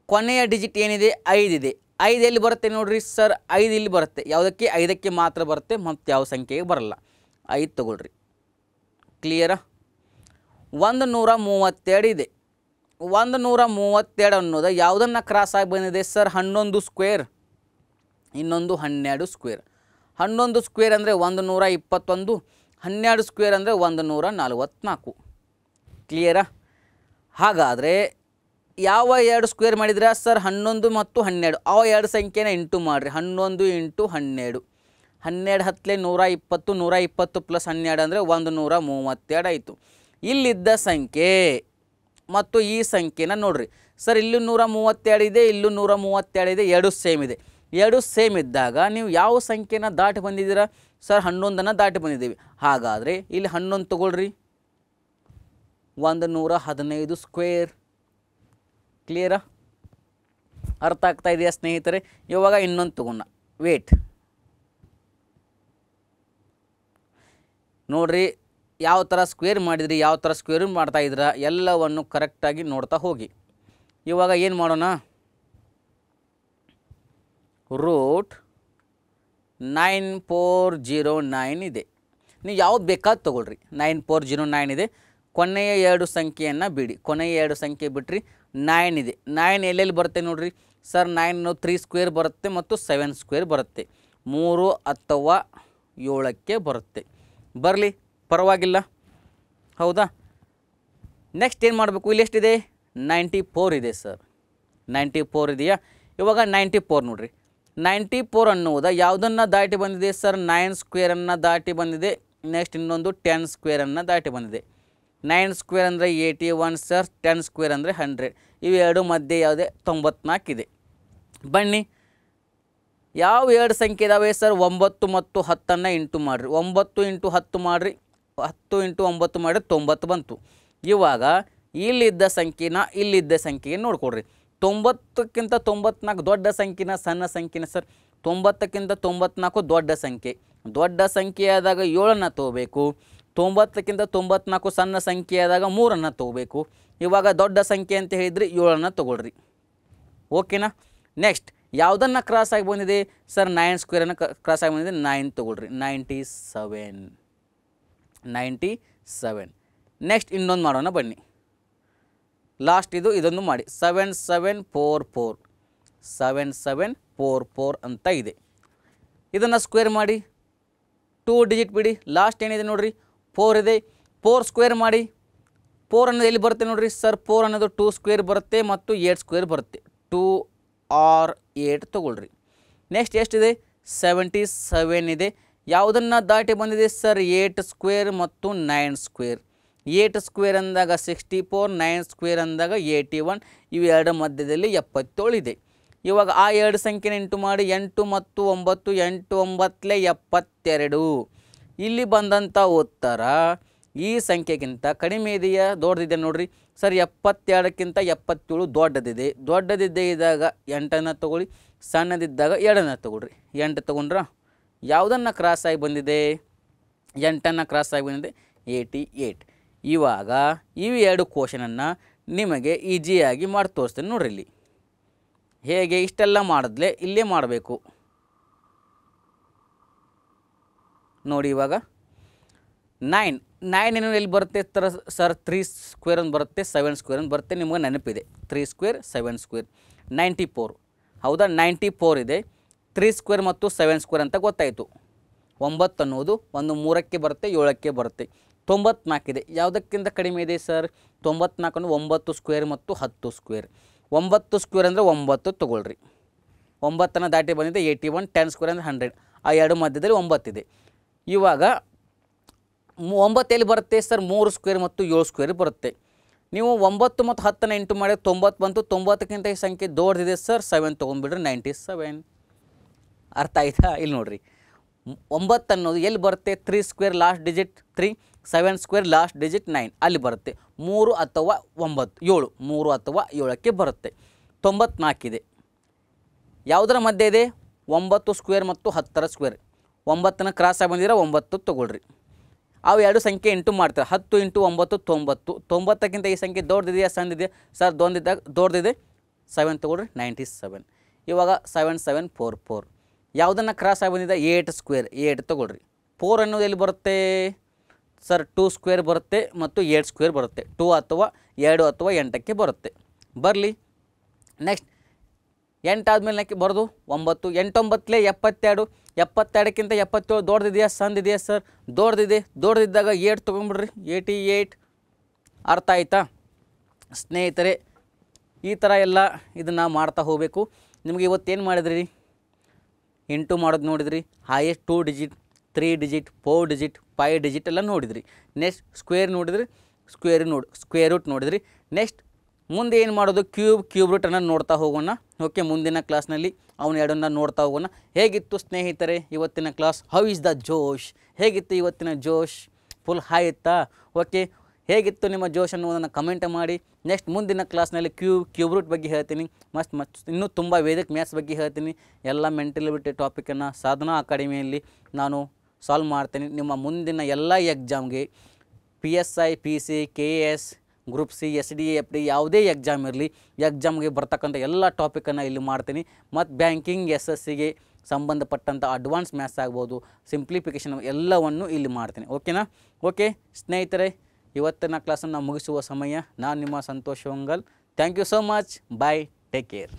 ಕೊನೆಯ ಡಿಜಿಟ್ ಏನಿದೆ? 5 ಇದೆ. 5 ಎಲ್ಲಿ ಬರುತ್ತೆ ನೋಡಿರಿ ಸರ್? 5 ಇಲ್ಲಿ ಬರುತ್ತೆ. ಯಾವುದಕ್ಕೆ? 5ಕ್ಕೆ ಮಾತ್ರ ಬರುತ್ತೆ, ಮತ್ತು ಯಾವ ಸಂಖ್ಯೆಗೆ ಬರಲ್ಲ. 5 ತಗೊಳ್ರಿ. ಕ್ಲಿಯರಾ? 132 ಇದೆ. 132 ಅನ್ನೋದು ಯಾವುದನ್ನು ಕ್ರಾಸ್ ಆಗಿ ಬಂದಿದೆ ಸರ್? 11 ಸ್ಕ್ವೇರ್, ಇನ್ನೊಂದು 12 ಸ್ಕ್ವೇರ್. 11 ಸ್ಕ್ವೇರ್ ಅಂದರೆ 121, 12 ಸ್ಕ್ವೇರ್ ಅಂದರೆ 144. ಕ್ಲಿಯರಾ? ಹಾಗಾದರೆ ಯಾವ 2 ಸ್ಕ್ವೇರ್ ಮಾಡಿದ್ರೆ ಸರ್? 11 ಮತ್ತು 12. ಅವ 2 ಸಂಖ್ಯೆನ ಇಂಟು ಮಾಡಿರಿ. 11 ಇಂಟು 12, 12 ಹತ್ತಲೇ 120, 120 ಪ್ಲಸ್ 12 ಅಂದರೆ 132 ಆಯಿತು. ಇಲ್ಲಿದ್ದ ಸಂಖ್ಯೆ ಮತ್ತು ಈ ಸಂಖ್ಯೆನ ನೋಡಿರಿ ಸರ್, ಇಲ್ಲೂ 132 ಇದೆ, ಇಲ್ಲೂ 132 ಇದೆ, ಎರಡು ಸೇಮ್ ಇದೆ. ಎರಡು ಸೇಮ್ ಇದ್ದಾಗ ನೀವು ಯಾವ ಸಂಖ್ಯೆನ ದಾಟಿ ಬಂದಿದ್ದೀರಾ ಸರ್? 11ನ್ನು ದಾಟಿ ಬಂದಿದ್ದೀವಿ. ಹಾಗಾದರೆ ಇಲ್ಲಿ 11 ತಗೊಳ್ರಿ, 115 ಸ್ಕ್ವೇರ್. ಕ್ಲಿಯರಾ? ಅರ್ಥ ಆಗ್ತಾ ಇದೆಯಾ ಸ್ನೇಹಿತರೆ? ಇವಾಗ ಇನ್ನೊಂದು ತಗೊಂಡ ವೇಟ್ ನೋಡ್ರಿ, ಯಾವ ಥರ ಸ್ಕ್ವೇರ್ ಮಾಡಿದ್ರಿ, ಯಾವ ಥರ ಸ್ಕ್ವೇರ್ ಮಾಡ್ತಾಯಿದ್ದೀರಾ ಎಲ್ಲವನ್ನು ಕರೆಕ್ಟಾಗಿ ನೋಡ್ತಾ ಹೋಗಿ. ಇವಾಗ ಏನು ಮಾಡೋಣ, √9409 ಇದೆ. ನೀವು ಯಾವ್ದು ಬೇಕಾದ ತೊಗೊಳ್ರಿ. 9409 ಇದೆ. ಕೊನೆಯ ಎರಡು ಸಂಖ್ಯೆಯನ್ನು ಬಿಡಿ, ಕೊನೆಯ ಎರಡು ಸಂಖ್ಯೆ ಬಿಟ್ರಿ 9 ಇದೆ. 9 ಎಲ್ಲೆಲ್ಲಿ ಬರುತ್ತೆ ನೋಡಿರಿ ಸರ್? 9 3 ಸ್ಕ್ವೇರ್ ಬರುತ್ತೆ ಮತ್ತು 7 ಸ್ಕ್ವೇರ್ ಬರುತ್ತೆ. 3 ಅಥವಾ 7ಕ್ಕೆ ಬರುತ್ತೆ. ಬರಲಿ, ಪರವಾಗಿಲ್ಲ, ಹೌದಾ? ನೆಕ್ಸ್ಟ್ ಏನು ಮಾಡಬೇಕು? ಇಲ್ಲಿ ಎಷ್ಟಿದೆ? 94 ಇದೆ ಸರ್. 94 ಇದೆಯಾ? ಇವಾಗ 94 ನೋಡಿರಿ, 94 ಅನ್ನುವುದು ಯಾವುದನ್ನು ದಾಟಿ ಬಂದಿದೆ ಸರ್? 9 ಸ್ಕ್ವೇರನ್ನು ದಾಟಿ ಬಂದಿದೆ. ನೆಕ್ಸ್ಟ್ ಇನ್ನೊಂದು 10 ಸ್ಕ್ವೇರನ್ನು ದಾಟಿ ಬಂದಿದೆ. 9 ಸ್ಕ್ವೇರ್ ಅಂದರೆ 81 ಸರ್, 10 ಸ್ಕ್ವೇರ್ ಅಂದರೆ 100. ಇವೆರಡು ಮಧ್ಯೆ ಯಾವುದೇ 94 ಇದೆ. ಬನ್ನಿ, ಯಾವ ಎರಡು ಸಂಖ್ಯೆ ಇದಾವೆ ಸರ್? 9 ಮತ್ತು 10ನ್ನು ಇಂಟು ಮಾಡಿರಿ. 9 ಇಂಟು 10 ಮಾಡಿರಿ, 10 ಇಂಟು 9 ಮಾಡಿರಿ, 90 ಬಂತು. ಇವಾಗ ಇಲ್ಲಿದ್ದ ಸಂಖ್ಯೆನ ಇಲ್ಲಿದ್ದ ಸಂಖ್ಯೆಗೆ ನೋಡ್ಕೊಡ್ರಿ. 90ಕ್ಕಿಂತ 94 ದೊಡ್ಡ ಸಂಖ್ಯೆನ ಸಣ್ಣ ಸಂಖ್ಯೆನ ಸರ್? 90ಕ್ಕಿಂತ 94 ದೊಡ್ಡ ಸಂಖ್ಯೆ. ದೊಡ್ಡ ಸಂಖ್ಯೆ ಆದಾಗ 7ನ್ನು ತೊಗೋಬೇಕು. 90ಕ್ಕಿಂತ 94 ಸಣ್ಣ ಸಂಖ್ಯೆ ಆದಾಗ 3ನ್ನು ತೊಗೋಬೇಕು. ಇವಾಗ ದೊಡ್ಡ ಸಂಖ್ಯೆ ಅಂತ ಹೇಳಿದ್ರಿ, 7ನ್ನು ತೊಗೊಳ್ರಿ. ಓಕೆನಾ? ನೆಕ್ಸ್ಟ್ ಯಾವುದನ್ನು ಕ್ರಾಸ್ ಆಗಿ ಬಂದಿದೆ ಸರ್? 9 ಸ್ಕ್ವೇರನ್ನು ಕ್ರಾಸ್ ಆಗಿ ಬಂದಿದೆ, 9 ತೊಗೊಳ್ರಿ. 97. ನೆಕ್ಸ್ಟ್ ಇನ್ನೊಂದು ಮಾಡೋಣ ಬನ್ನಿ, ಲಾಸ್ಟ್ ಇದೊಂದು ಮಾಡಿ. 7744 ಅಂತ ಇದೆ. ಇದನ್ನು ಸ್ಕ್ವೇರ್ ಮಾಡಿ, 2 ಡಿಜಿಟ್ ಬಿಡಿ. ಲಾಸ್ಟ್ ಏನಿದೆ ನೋಡಿರಿ? 4 ಇದೆ. 4 ಸ್ಕ್ವೇರ್ ಮಾಡಿ. 4 ಅನ್ನೋದು ಎಲ್ಲಿ ಬರುತ್ತೆ ನೋಡಿರಿ ಸರ್? 4 ಅನ್ನೋದು 2 ಸ್ಕ್ವೇರ್ ಬರುತ್ತೆ ಮತ್ತು 8 ಸ್ಕ್ವೇರ್ ಬರುತ್ತೆ. 2 or 8 ತೊಗೊಳ್ರಿ. ನೆಕ್ಸ್ಟ್ ಎಷ್ಟಿದೆ? 77 ಇದೆ. ಯಾವುದನ್ನು ದಾಟಿ ಬಂದಿದೆ ಸರ್? 8 ಸ್ಕ್ವೇರ್ ಮತ್ತು 9 ಸ್ಕ್ವೇರ್. 8 ಸ್ಕ್ವೇರ್ ಅಂದಾಗ 64, 9 ಸ್ಕ್ವೇರ್ ಅಂದಾಗ 81. ಇವೆರಡು ಮಧ್ಯದಲ್ಲಿ 77 ಇದೆ. ಇವಾಗ ಆ ಎರಡು ಸಂಖ್ಯೆನ ಇಂಟು ಮಾಡಿ. 8 ಮತ್ತು 9, 8 9 72. ಇಲ್ಲಿ ಬಂದಂಥ ಉತ್ತರ ಈ ಸಂಖ್ಯೆಗಿಂತ ಕಡಿಮೆ ಇದೆಯಾ ದೊಡ್ಡದಿದೆ ನೋಡಿರಿ ಸರ್? 72ಕ್ಕಿಂತ 77 ದೊಡ್ಡದಿದೆ. ದೊಡ್ಡದಿದ್ದೇ ಇದ್ದಾಗ 8ನ್ನು ತೊಗೊಳ್ಳಿ, ಸಣ್ಣದಿದ್ದಾಗ 2ನ್ನು ತೊಗೊಳ್ರಿ. 8 ತೊಗೊಂಡ್ರ? ಯಾವುದನ್ನು ಕ್ರಾಸ್ ಆಗಿ ಬಂದಿದೆ? 8ನ್ನು ಕ್ರಾಸ್ ಆಗಿ ಬಂದಿದೆ, 88. ಇವಾಗ ಇವು ಎರಡು ಕ್ವಶನನ್ನು ನಿಮಗೆ ಈಸಿಯಾಗಿ ಮಾಡಿ ತೋರಿಸ್ತೇನೆ ನೋಡ್ರಿ. ಇಲ್ಲಿ ಹೇಗೆ ಇಷ್ಟೆಲ್ಲ ಮಾಡಿದ್ಲೆ ಇಲ್ಲೇ ಮಾಡಬೇಕು ನೋಡಿ. ಇವಾಗ 9 ಏನು ಎಲ್ಲಿ ಬರುತ್ತೆ ಸರ್? 3 ಸ್ಕ್ವೇರ್ ಅಂತ ಬರುತ್ತೆ, 7 ಸ್ಕ್ವೇರ್ ಅಂತ ಬರುತ್ತೆ. ನಿಮಗೆ ನೆನಪಿದೆ, 3 ಸ್ಕ್ವೇರ್ 7 ಸ್ಕ್ವೇರ್. 94 ಹೌದಾ? 94 ಇದೆ. 3 ಸ್ಕ್ವೇರ್ ಮತ್ತು 7 ಸ್ಕ್ವೇರ್ ಅಂತ ಗೊತ್ತಾಯಿತು. 9 ಅನ್ನೋದು ಒಂದು 3ಕ್ಕೆ ಬರುತ್ತೆ, 7ಕ್ಕೆ ಬರುತ್ತೆ. 94 ಇದೆ. ಯಾವುದಕ್ಕಿಂತ ಕಡಿಮೆ ಇದೆ ಸರ್? 94 ಅಂದರೆ 9 ಸ್ಕ್ವೇರ್ ಮತ್ತು 10 ಸ್ಕ್ವೇರ್. 9 ಸ್ಕ್ವೇರ್ ಅಂದರೆ 9 ತೊಗೊಳ್ರಿ. 9ನ್ನು ದಾಟಿ ಬಂದಿದೆ 81. 10 ಸ್ಕ್ವೇರ್ ಅಂದರೆ 100. ಆ ಎರಡು ಮಧ್ಯದಲ್ಲಿ 9 ಇದೆ. ಇವಾಗ 9 ಎಲ್ಲಿ ಬರುತ್ತೆ ಸರ್? 3 ಸ್ಕ್ವೇರ್ ಮತ್ತು 7 ಸ್ಕ್ವೇರ್ ಬರುತ್ತೆ. ನೀವು 9 ಮತ್ತು 10ನ್ನು ಇಂಟು ಮಾಡಿ 90 ಬಂತು. 90ಕ್ಕಿಂತ ಈ ಸಂಖ್ಯೆ ದೊಡ್ಡದಿದೆ ಸರ್, 7 ತೊಗೊಂಡ್ಬಿಡ್ರಿ, 97. ಅರ್ಥ ಆಯ್ತಾ? ಇಲ್ಲಿ ನೋಡಿರಿ, 9 ಅನ್ನೋದು ಎಲ್ಲಿ ಬರುತ್ತೆ? 3 square last digit 3, 7 square last digit 9, ಅಲ್ಲಿ ಬರುತ್ತೆ. 3 ಅಥವಾ 9, 7, 3 ಅಥವಾ 7ಕ್ಕೆ ಬರುತ್ತೆ. 94 ಇದೆ. ಯಾವುದರ ಮಧ್ಯೆ ಇದೆ? 9 ಸ್ಕ್ವೇರ್ ಮತ್ತು 10ರ ಸ್ಕ್ವೇರ್. 9ನ್ನು ಕ್ರಾಸ್ ಆಗಿ ಬಂದಿರ 9 ತೊಗೊಳ್ರಿ. ಅವು ಎರಡು ಸಂಖ್ಯೆ ಇಂಟು ಮಾಡ್ತಾರೆ. 10 ಇಂಟು 9 90. 90ಕ್ಕಿಂತ ಈ ಸಂಖ್ಯೆ ದೊಡ್ಡದಿದೆಯಾ ಸಣ್ಣದಿದೆಯಾ ಸರ್? ದೊಡ್ಡದಿದೆ, 7 ತೊಗೊಳ್ರಿ, 97. ಇವಾಗ 7744. ಯಾವುದನ್ನು ಕ್ರಾಸ್ ಆಗಿ ಬಂದಿದೆ? 8 ಸ್ಕ್ವೇರ್, 8 ತೊಗೊಳ್ರಿ. 4 ಅನ್ನೋದು ಎಲ್ಲಿ ಬರುತ್ತೆ ಸರ್? 2 ಸ್ಕ್ವೇರ್ ಬರುತ್ತೆ ಮತ್ತು 8 ಸ್ಕ್ವೇರ್ ಬರುತ್ತೆ. 2 ಅಥವಾ 2 ಅಥವಾ 8ಕ್ಕೆ ಬರುತ್ತೆ. ಬರಲಿ. ನೆಕ್ಸ್ಟ್ 8 ಆದಮೇಲೆ ಬರೋದು 9. 8 9 72. 72ಕ್ಕಿಂತ 77 ದೊಡ್ಡದಿದೆಯಾ ಸಣ್ಣದಿದೆಯಾ ಸರ್? ದೊಡ್ಡದಿದ್ದಾಗ 8 ತೊಗೊಂಡ್ಬಿಡ್ರಿ, 88. ಅರ್ಥ ಆಯ್ತಾ ಸ್ನೇಹಿತರೆ? ಈ ಥರ ಎಲ್ಲ ಇದನ್ನು ಮಾಡ್ತಾ ಹೋಗಬೇಕು. ನಿಮಗೆ ಇವತ್ತೇನು ಮಾಡಿದ್ರಿ? ಇಂಟು ಮಾಡೋದು ನೋಡಿದ್ರಿ. Highest 2 digit, 3 digit, 4 digit, 5 digit ಎಲ್ಲ ನೋಡಿದ್ರಿ. ನೆಕ್ಸ್ಟ್ ಸ್ಕ್ವೇರ್ ನೋಡಿದ್ರಿ. ಸ್ಕ್ವೇರ್ ರೂಟ್ ನೋಡಿದ್ರಿ. ನೆಕ್ಸ್ಟ್ ಮುಂದೆ ಏನು ಮಾಡೋದು, ಕ್ಯೂಬ್ ರೂಟನ್ನು ನೋಡ್ತಾ ಹೋಗೋಣ. ಓಕೆ, ಮುಂದಿನ ಕ್ಲಾಸ್ನಲ್ಲಿ ಅವನ ಎರಡನ್ನ ನೋಡ್ತಾ ಹೋಗೋಣ. ಹೇಗಿತ್ತು ಸ್ನೇಹಿತರೆ ಇವತ್ತಿನ ಕ್ಲಾಸ್? ಹೌ ಈಸ್ ದ ಜೋಶ್? ಹೇಗಿತ್ತು ಇವತ್ತಿನ ಜೋಶ್? ಫುಲ್ ಹೈ ಇತ್ತಾ? ಓಕೆ, ಹೇಗಿತ್ತು ನಿಮ್ಮ ಜೋಶ್ ಅನ್ನೋದನ್ನು ಕಮೆಂಟ್ ಮಾಡಿ. ನೆಕ್ಸ್ಟ್ ಮುಂದಿನ ಕ್ಲಾಸ್ನಲ್ಲಿ ಕ್ಯೂಬ್ ರೂಟ್ ಬಗ್ಗೆ ಹೇಳ್ತೀನಿ. ಇನ್ನೂ ತುಂಬ ವೇದಿಕ್ ಮ್ಯಾಥ್ಸ್ ಬಗ್ಗೆ ಹೇಳ್ತೀನಿ. ಎಲ್ಲ ಮೆಂಟಲಿಬಿಲಿಟಿ ಟಾಪಿಕನ್ನು ಸಾಧನಾ ಅಕಾಡೆಮಿಯಲ್ಲಿ ನಾನು ಸಾಲ್ವ್ ಮಾಡ್ತೀನಿ. ನಿಮ್ಮ ಮುಂದಿನ ಎಲ್ಲ ಎಕ್ಸಾಮ್ಗೆ PSI, PC, KS, group C, SD, FD ಯಾವುದೇ ಎಕ್ಸಾಮ್ ಇರಲಿ, ಎಕ್ಸಾಮ್ಗೆ ಬರ್ತಕ್ಕಂಥ ಎಲ್ಲ ಟಾಪಿಕನ್ನು ಇಲ್ಲಿ ಮಾಡ್ತೀನಿ. ಮತ್ತು ಬ್ಯಾಂಕಿಂಗ್ SSCಗೆ ಸಂಬಂಧಪಟ್ಟಂಥ ಅಡ್ವಾನ್ಸ್ ಮ್ಯಾಥ್ಸ್ ಆಗ್ಬೋದು, ಸಿಂಪ್ಲಿಫಿಕೇಷನ್ ಎಲ್ಲವನ್ನು ಇಲ್ಲಿ ಮಾಡ್ತೀನಿ. ಓಕೆನಾ? ಓಕೆ ಸ್ನೇಹಿತರೆ, ಇವತ್ತಿನ ಕ್ಲಾಸನ್ನು ಮುಗಿಸುವ ಸಮಯ. ನಾನು ನಿಮ್ಮ Santosh Hongal. Thank you so much. Bye, take care.